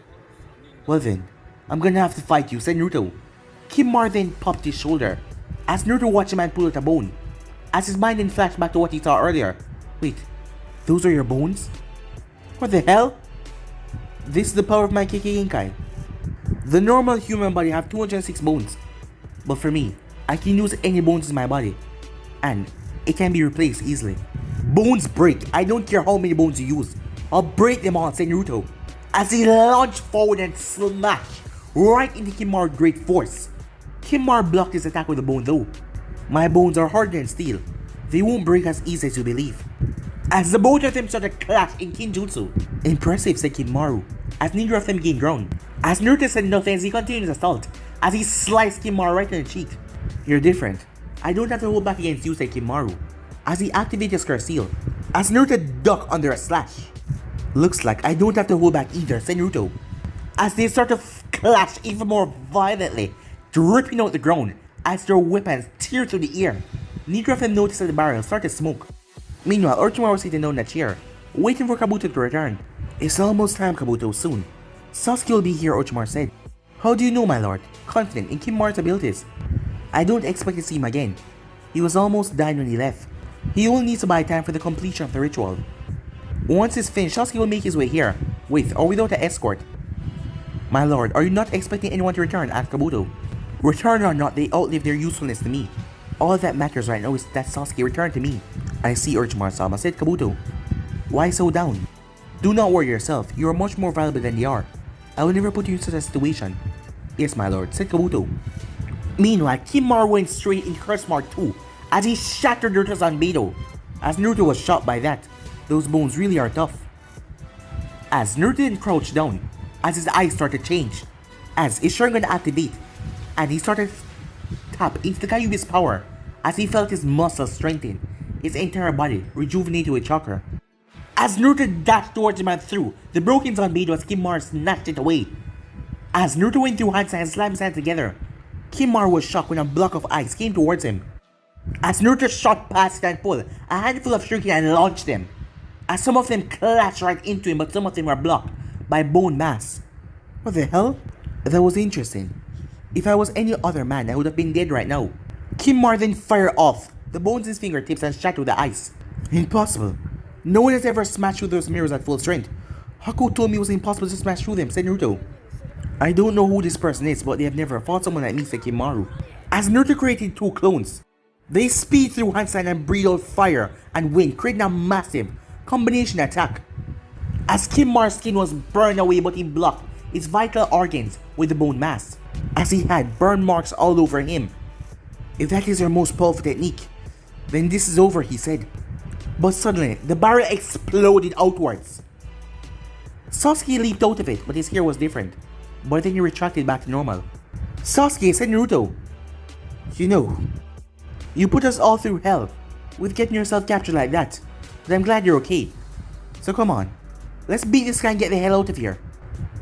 "Well then, I'm gonna have to fight you," said Naruto. Kimimaru then popped his shoulder, as Naruto watched a man pull out a bone. As his mind then flashed back to what he saw earlier. Wait, those are your bones? What the hell? This is the power of my Kekkei. The normal human body have 206 bones. But for me, I can use any bones in my body. And it can be replaced easily. Bones break. I don't care how many bones you use. I'll break them all, said Naruto. As he launched forward and smashed right into Kimimaru's great force. Kimimaru blocked his attack with a bone though. My bones are harder than steel. They won't break as easy as you believe. As the both of them started to clash in Kinjutsu. Impressive, said Kimimaru, as neither of them gained ground. As Naruto said nothing as he continued his assault, as he sliced Kimimaru right in the cheek. You're different. I don't have to hold back against you, said Kimimaru, as he activated his curse seal. As Naruto ducked under a slash. Looks like I don't have to hold back either, said Naruto. As they start to clash even more violently, dripping out the ground as their weapons tear through the air. Neither of them noticed that the barrel started to smoke. Meanwhile, Orochimaru was sitting down in a chair, waiting for Kabuto to return. It's almost time, Kabuto, soon. Sasuke will be here, Orochimaru said. How do you know, my lord? Confident in Kimimaru's abilities. I don't expect to see him again. He was almost dying when he left. He only needs to buy time for the completion of the ritual. Once it's finished, Sasuke will make his way here, with or without an escort. My lord, are you not expecting anyone to return? Asked Kabuto. Return or not, they outlive their usefulness to me. All that matters right now is that Sasuke returned to me. I see, Orochimaru-sama, said Kabuto. Why so down? Do not worry yourself, you are much more valuable than they are. I will never put you in such a situation. Yes, my lord, said Kabuto. Meanwhile, Kimimaru went straight in Curse Mark 2 as he shattered Naruto's Zanbedo. As Naruto was shocked by that, those bones really are tough. As Naruto then crouched down, as his eyes started to change, as his Sharingan activate, and he started to tap into the Kyuubi's power, as he felt his muscles strengthen, his entire body rejuvenated with chakra. As Naruto dashed towards him and threw the broken Zanbedo as Kimimaru snatched it away. As Naruto went through hands and slammed his hands together, Kimimaru was shocked when a block of ice came towards him. As Naruto shot past it and pulled a handful of shuriken and launched them, as some of them clashed right into him but some of them were blocked by bone mass. What the hell? That was interesting. If I was any other man, I would have been dead right now. Kimimaru then fired off the bones in his fingertips and shattered the ice. Impossible. No one has ever smashed through those mirrors at full strength. Haku told me it was impossible to smash through them, said Naruto. I don't know who this person is, but they have never fought someone like me, said Kimimaru. As Naruto created two clones, they speed through Hansan and breathe out fire and wind, creating a massive combination attack. As Kimimaru's skin was burned away, but he blocked his vital organs with the bone mass, as he had burn marks all over him. If that is your most powerful technique, then this is over, he said. But suddenly, the barrel exploded outwards. Sasuke leaped out of it, but his hair was different. But then he retracted back to normal. Sasuke, said Naruto. You know, you put us all through hell with getting yourself captured like that, but I'm glad you're okay. So come on, let's beat this guy and get the hell out of here.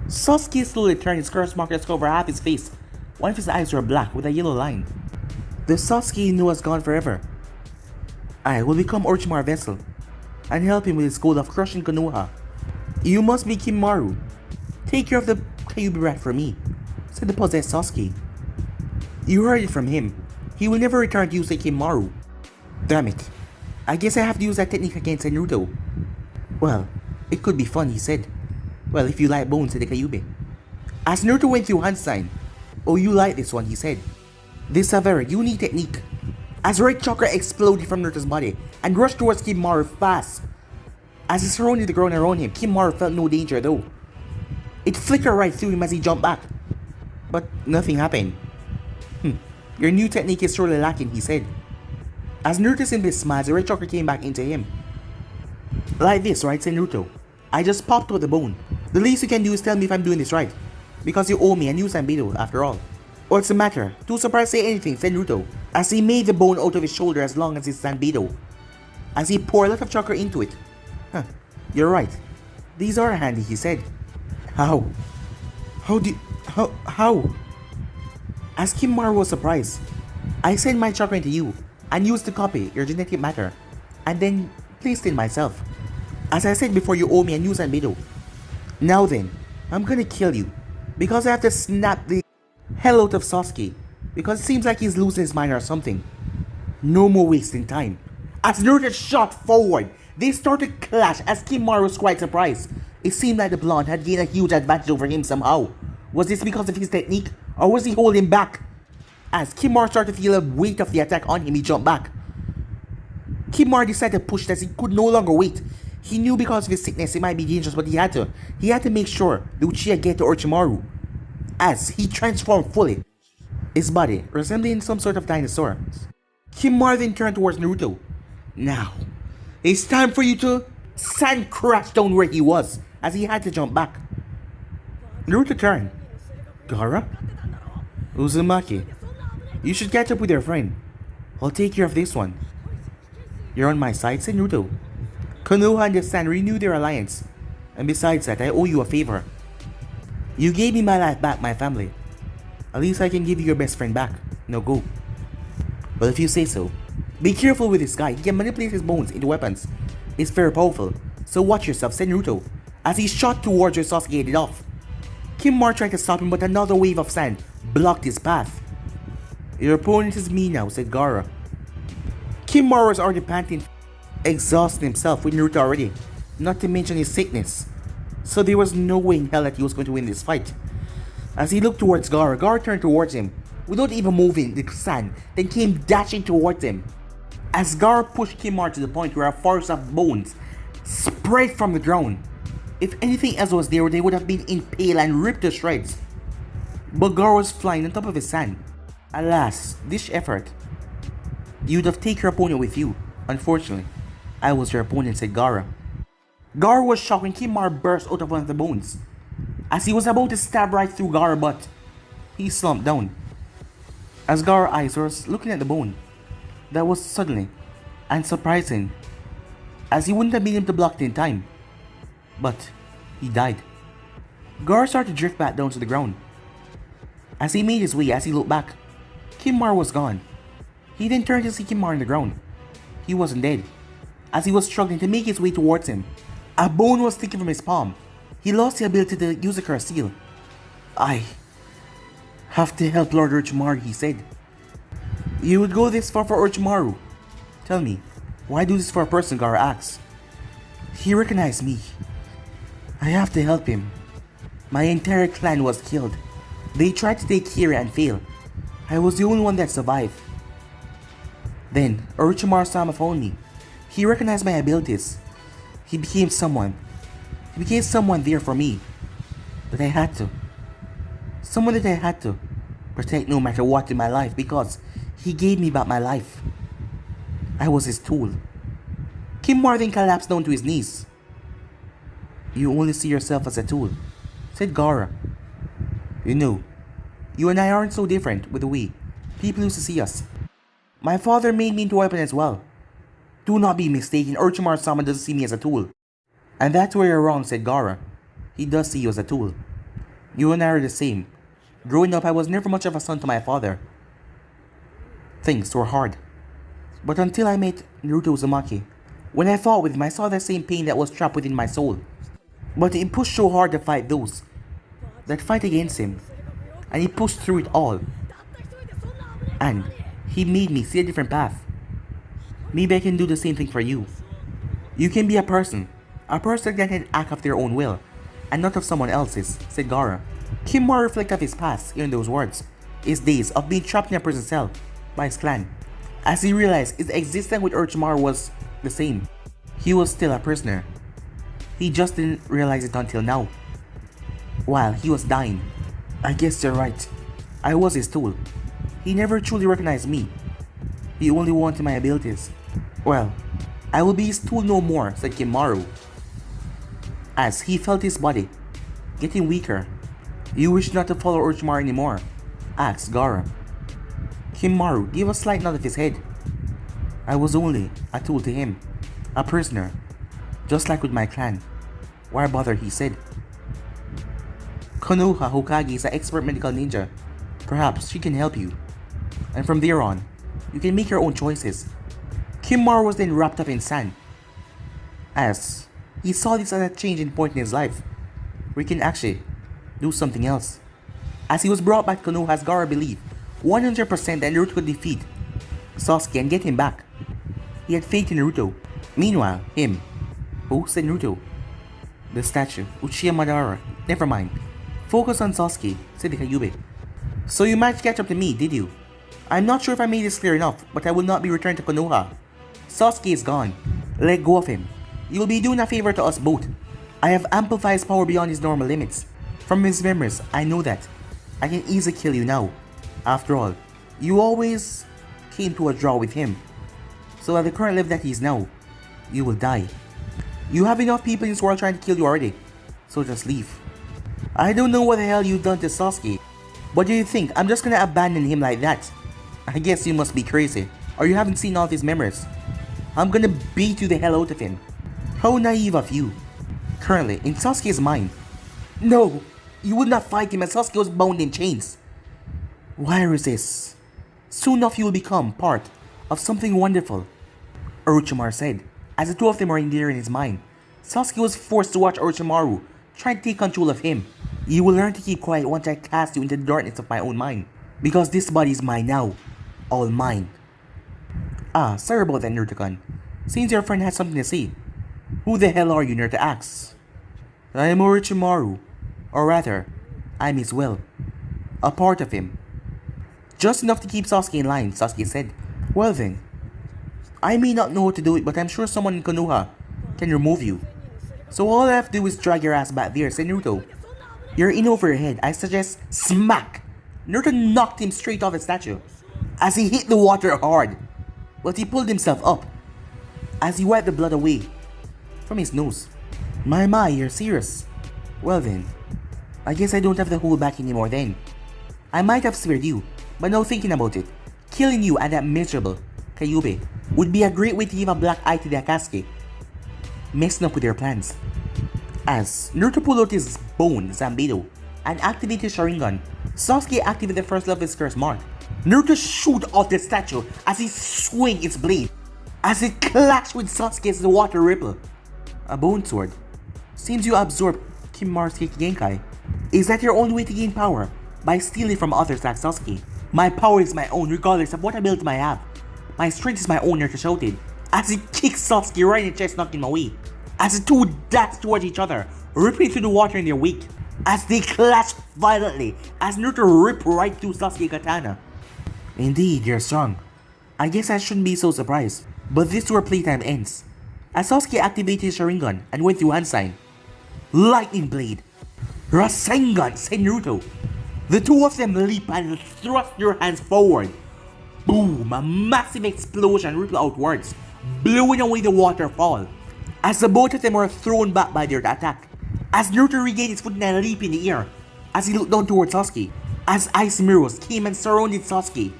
Sasuke slowly turned his curse markers to cover half his face. One of his eyes were black with a yellow line. The Sasuke he knew was gone forever. I will become Orochimaru's vessel and help him with his goal of crushing Konoha. You must be Kimimaru. Take care of the Kyuubi rat for me, said the possessed Sasuke. You heard it from him. He will never return to use Kimimaru. Damn it. I guess I have to use that technique against Naruto. Well, it could be fun, he said. Well, if you like bones, said the Kyuubi. As Naruto went through hand sign. Oh, you like this one, he said. This is a very unique technique. As red chakra exploded from Naruto's body and rushed towards Kimimaru fast. As he surrounded the ground around him, Kimimaru felt no danger though. It flickered right through him as he jumped back. But nothing happened. Your new technique is surely lacking, he said. As Naruto simply smiled, the red chakra came back into him. Like this, right, said Naruto. I just popped out the bone. The least you can do is tell me if I'm doing this right. Because you owe me a new Sanbedo, after all. What's the matter? Too surprised to say anything, said Naruto, as he made the bone out of his shoulder as long as his Sanbedo. As he poured a lot of chakra into it. Huh, you're right. These are handy, he said. How? How? As Kimimaru was surprised, I sent my chakra into you and used to copy your genetic matter, and then placed it myself. As I said before, you owe me a new Sanbedo. Now then, I'm gonna kill you, because I have to snap the hell out of Sasuke, because it seems like he's losing his mind or something. No more wasting time. As Naruto shot forward, they started to clash as Kimimaru was quite surprised. It seemed like the blonde had gained a huge advantage over him somehow. Was this because of his technique, or was he holding back? As Kimimaru started to feel the weight of the attack on him, he jumped back. Kimimaru decided to push as he could no longer wait. He knew because of his sickness it might be dangerous, but he had to make sure the Uchiha get to Orochimaru. As he transformed fully, his body resembling some sort of dinosaur. Kimimaru then turned towards Naruto. Now, it's time for you to sand crash down where he was, as he had to jump back. Naruto turned. Gaara? Uzumaki, you should catch up with your friend. I'll take care of this one. You're on my side, said Naruto. Konoha and the Sand renewed their alliance, and besides that, I owe you a favor. You gave me my life back, my family. At least I can give you your best friend back. Now go. Well, if you say so. Be careful with this guy, he can manipulate his bones into weapons. It's very powerful, so watch yourself, said Naruto, as he shot towards where Sasuke headed off. Kimimaru tried to stop him, but another wave of sand blocked his path. Your opponent is me now, said Gaara. Kimimaru was already panting, exhausting himself with Naruto already, not to mention his sickness. So there was no way in hell that he was going to win this fight. As he looked towards Gaara, Gaara turned towards him, without even moving the sand, then came dashing towards him. As Gaara pushed Kimimaru to the point where a forest of bones spread from the ground. If anything else was there, they would have been impaled and ripped to shreds. But Gaara was flying on top of his sand. Alas, this effort. You'd have taken your opponent with you. Unfortunately, I was your opponent, said Gaara. Gaara was shocked when Kimimaru burst out of one of the bones. As he was about to stab right through Gaara's butt, he slumped down. As Gaara's eyes was looking at the bone, that was suddenly and surprising, as he wouldn't have been able to block it in time. But he died. Gaara started to drift back down to the ground. As he made his way, as he looked back, Kimimaru was gone. He then turned to see Kimimaru on the ground. He wasn't dead. As he was struggling to make his way towards him, a bone was sticking from his palm. He lost the ability to use a curse seal. I have to help Lord Orochimaru, he said. You would go this far for Orochimaru? Tell me, why do this for a person, Gaara asked. He recognized me. I have to help him. My entire clan was killed. They tried to take Kira and failed. I was the only one that survived. Then, Orochimaru-sama found me. He recognized my abilities. He became someone. He became someone there for me. That I had to. Someone that I had to protect no matter what in my life, because he gave me back my life. I was his tool. Kimimaru then collapsed down to his knees. You only see yourself as a tool, said Gaara. You know, you and I aren't so different with the way people used to see us. My father made me into a weapon as well. Do not be mistaken, Orochimaru-sama doesn't see me as a tool. And that's where you're wrong, said Gaara. He does see you as a tool. You and I are the same. Growing up, I was never much of a son to my father. Things were hard. But until I met Naruto Uzumaki, when I fought with him, I saw the same pain that was trapped within my soul. But he pushed so hard to fight those that fight against him. And he pushed through it all. And he made me see a different path. Maybe I can do the same thing for you. You can be a person that can act of their own will, and not of someone else's, said Gaara. Kimimaru reflected of his past, hearing those words, his days of being trapped in a prison cell by his clan. As he realized his existence with Orochimaru was the same, he was still a prisoner. He just didn't realize it until now. While he was dying, I guess you're right. I was his tool. He never truly recognized me. He only wanted my abilities. Well, I will be his tool no more, said Kimimaru, as he felt his body getting weaker. You wish not to follow Orochimaru anymore? Asked Gaara. Kimimaru gave a slight nod of his head. I was only a tool to him, a prisoner, just like with my clan. Why bother, he said. Konoha Hokage is an expert medical ninja. Perhaps she can help you. And from there on, you can make your own choices. Kimimaru was then wrapped up in sand, as he saw this as a changing point in his life, where he can actually do something else. As he was brought back to Konoha, as Gaara believed 100% that Naruto could defeat Sasuke and get him back. He had faith in Naruto. Meanwhile, him. Who said Naruto? The statue, Uchiha Madara. Never mind. Focus on Sasuke, said the Kyuubi. So you managed to catch up to me, did you? I'm not sure if I made this clear enough, but I will not be returned to Konoha. Sasuke is gone. Let go of him. You'll be doing a favor to us both. I have amplified his power beyond his normal limits. From his memories, I know that I can easily kill you now. After all, you always came to a draw with him. So at the current level that he is now, you will die. You have enough people in this world trying to kill you already, so just leave. I don't know what the hell you've done to Sasuke, but do you think I'm just gonna abandon him like that? I guess you must be crazy, or you haven't seen all of his memories. I'm gonna beat you the hell out of him. How naive of you. Currently, in Sasuke's mind, no, you would not fight him as Sasuke was bound in chains. Why resist? Soon enough you will become part of something wonderful, Orochimaru said, as the two of them were in there in his mind. Sasuke was forced to watch Orochimaru try to take control of him. You will learn to keep quiet once I cast you into the darkness of my own mind, because this body is mine now. All mine. Ah, sorry about that, Naruto-kun. Seems your friend has something to say. Who the hell are you, Naruto asks. I am Orochimaru. Or rather, I'm his will. A part of him. Just enough to keep Sasuke in line, Sasuke said. Well then, I may not know how to do it, but I'm sure someone in Konoha can remove you. So all I have to do is drag your ass back there, said Naruto. You're in over your head. I suggest smack. Naruto knocked him straight off the statue as he hit the water hard, but he pulled himself up as he wiped the blood away from his nose. My, you're serious. Well then, I guess I don't have to hold back anymore then. I might have spared you, but now thinking about it, killing you and that miserable Kyuubi would be a great way to give a black eye to the Akatsuki, messing up with their plans. As Naruto pulled out his bone Zanbedo and activated his Sharingan, Sasuke activated the first level of his curse mark. Naruto shoot off the statue as he swing its blade, as it clashed with Sasuke's water ripple. A bone sword. Seems you absorbed Kimimaru's Genkai. Is that your only way to gain power? By stealing from others like Sasuke? My power is my own regardless of what ability I have. My strength is my own, Naruto shouted, as he kicked Sasuke right in the chest, knocking him away. As the two dashed towards each other, ripping through the water in their wake, as they clashed violently, as Naruto ripped right through Sasuke's katana. Indeed, you're strong. I guess I shouldn't be so surprised, but this is where playtime ends. As Sasuke activated his Sharingan and went through hand sign. Lightning Blade! Rasengan, said Naruto. The two of them leap and thrust their hands forward. Boom! A massive explosion rippled outwards, blowing away the waterfall, as the both of them were thrown back by their attack. As Naruto regained his footing and leaped in the air, as he looked down towards Sasuke, as ice mirrors came and surrounded Sasuke.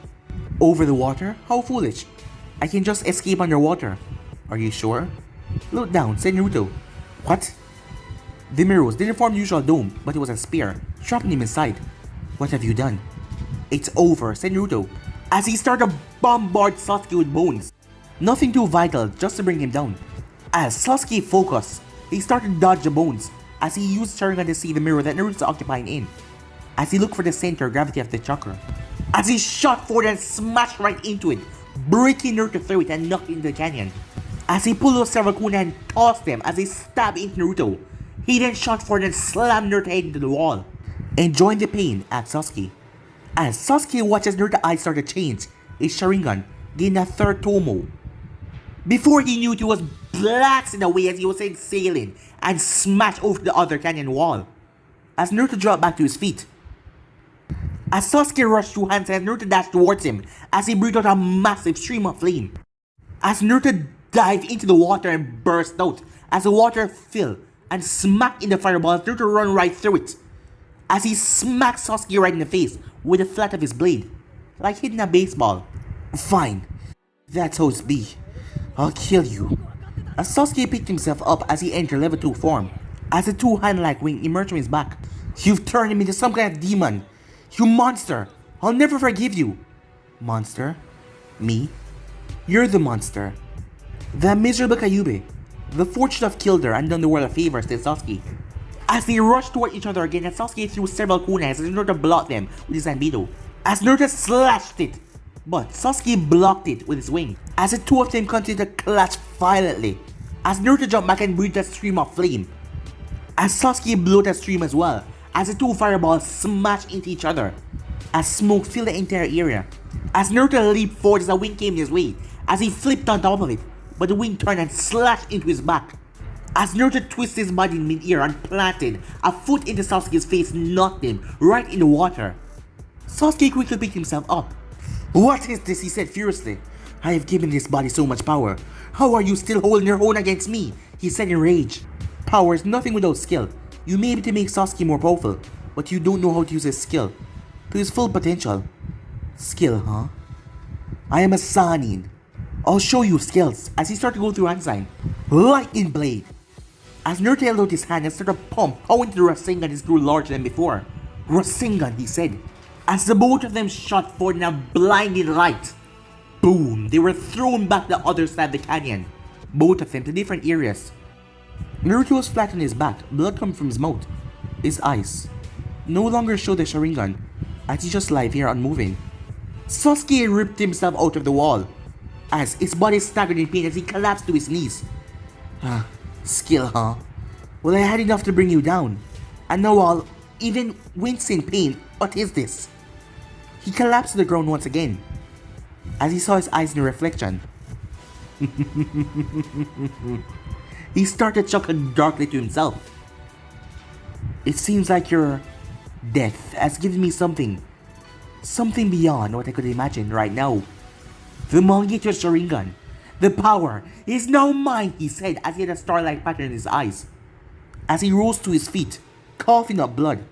Over the water? How foolish. I can just escape underwater. Are you sure? Look down, said Naruto. What? The mirrors didn't form the usual dome, but it was a spear, trapping him inside. What have you done? It's over, said Naruto, as he started to bombard Sasuke with bones. Nothing too vital, just to bring him down. As Sasuke focused, he started to dodge the bones, as he used Sharingan to see the mirror that Naruto was occupying in, as he looked for the center of gravity of the chakra. As he shot forward and smashed right into it, breaking Naruto through it and knocked into the canyon. As he pulled out several kunai and tossed them as he stabbed into Naruto, he then shot forward and slammed Naruto's head into the wall, enjoying the pain at Sasuke. As Sasuke watches Naruto's eyes start to change, his Sharingan gained a third Tomo. Before he knew it, he was blasted away as he was sailing and smashed over the other canyon wall. As Naruto dropped back to his feet, As Sasuke rushed through hands and Naruto dashed towards him as he breathed out a massive stream of flame. As Naruto dived into the water and burst out, as the water filled and smacked in the fireball, Naruto ran right through it. As he smacked Sasuke right in the face with the flat of his blade, like hitting a baseball. Fine, that's how it's be. I'll kill you. As Sasuke picked himself up as he entered level 2 form, as a two-hand-like wing emerged from his back. You've turned him into some kind of demon. You monster! I'll never forgive you! Monster? Me? You're the monster. The miserable Kyuubi. The fortune have killed her and done the world a favor, said Sasuke. As they rushed toward each other again, and Sasuke threw several kunais as Naruto blocked them with his Zanbedo. As Naruto slashed it, but Sasuke blocked it with his wing. As the two of them continued to clash violently, as Naruto jumped back and breathed a stream of flame. As Sasuke blew that stream as well, as the two fireballs smashed into each other, as smoke filled the entire area. As Naruto leaped forward as a wing came his way, as he flipped on top of it, but the wing turned and slashed into his back. As Naruto twisted his body in mid-air and planted a foot into Sasuke's face, knocked him right in the water. Sasuke quickly picked himself up. What is this? He said furiously. I have given this body so much power. How are you still holding your own against me? He said in rage. Power is nothing without skill. You may be able to make Sasuke more powerful, but you don't know how to use his skill to his full potential. Skill, huh? I am a Sanin. I'll show you skills. As he started to go through hand sign. Lightning Blade. As Naruto held out his hand and started to pump power into the Rasengan, it grew larger than before. Rasengan, he said. As the both of them shot forward in a blinding light. Boom! They were thrown back the other side of the canyon. Both of them to different areas. Naruto was flat on his back, blood coming from his mouth. His eyes no longer showed the Sharingan, as he just lay here unmoving. Sasuke ripped himself out of the wall, as his body staggered in pain as he collapsed to his knees. Skill, huh? Well, I had enough to bring you down, and now I'll even wince in pain. What is this? He collapsed to the ground once again, as he saw his eyes in the reflection. He started chuckling darkly to himself. It seems like your death has given me something beyond what I could imagine right now. The Mangekyou Sharingan, the power is now mine, he said as he had a starlight pattern in his eyes. As he rose to his feet, coughing up blood,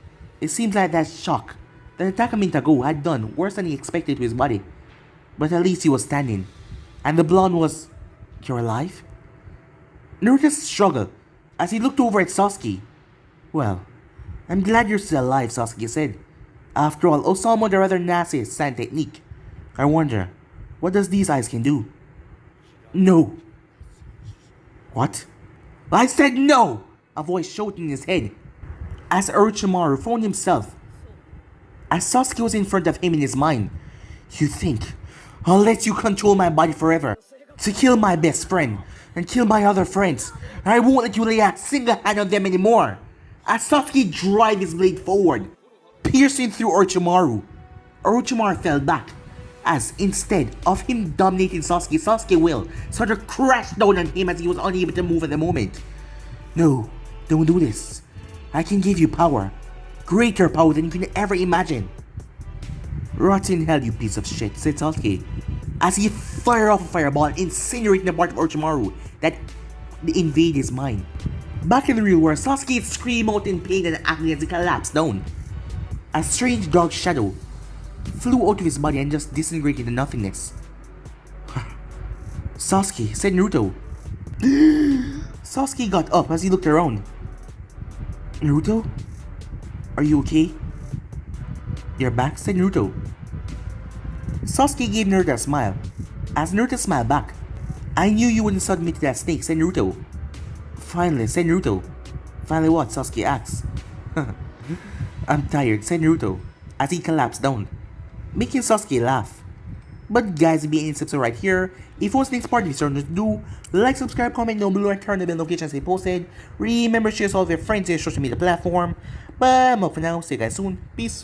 it seems like that shock that attack a minute ago had done worse than he expected to his body. But at least he was standing, and the blonde was... You're alive? Naruto struggled as he looked over at Sasuke. Well, I'm glad you're still alive, Sasuke said. After all, Osamu the rather nasty sand technique. I wonder, what does these eyes can do? No. What? I said no! A voice shouted in his head. As Orochimaru found himself, as Sasuke was in front of him in his mind. You think I'll let you control my body forever? To kill my best friend and kill my other friends. I won't let you lay a single hand on them anymore. As Sasuke drive his blade forward, piercing through Orochimaru. Orochimaru fell back, as instead of him dominating Sasuke, Sasuke's will sort of crashed down on him as he was unable to move at the moment. No, don't do this. I can give you power. Greater power than you can ever imagine. Rot in hell, you piece of shit, said Sasuke, as he fired off a fireball, incinerating the part of Orochimaru that invaded his mind. Back in the real world, Sasuke screamed out in pain and agony as he collapsed down. A strange dark shadow flew out of his body and just disintegrated into nothingness. Sasuke, said Naruto. Sasuke got up as he looked around. Naruto? Are you okay? You're back, said Naruto. Sasuke gave Naruto a smile. As Naruto smiled back, I knew you wouldn't submit to that snake, said Naruto. Finally, said Naruto. Finally what? Sasuke asked. I'm tired, said Naruto, as he collapsed down, making Sasuke laugh. But guys, be any tips right here. If you want the next part of this, do like, subscribe, comment down below, and turn the bell notifications they posted. Remember to share all of your friends and social media platform. But I'm up for now. See you guys soon. Peace.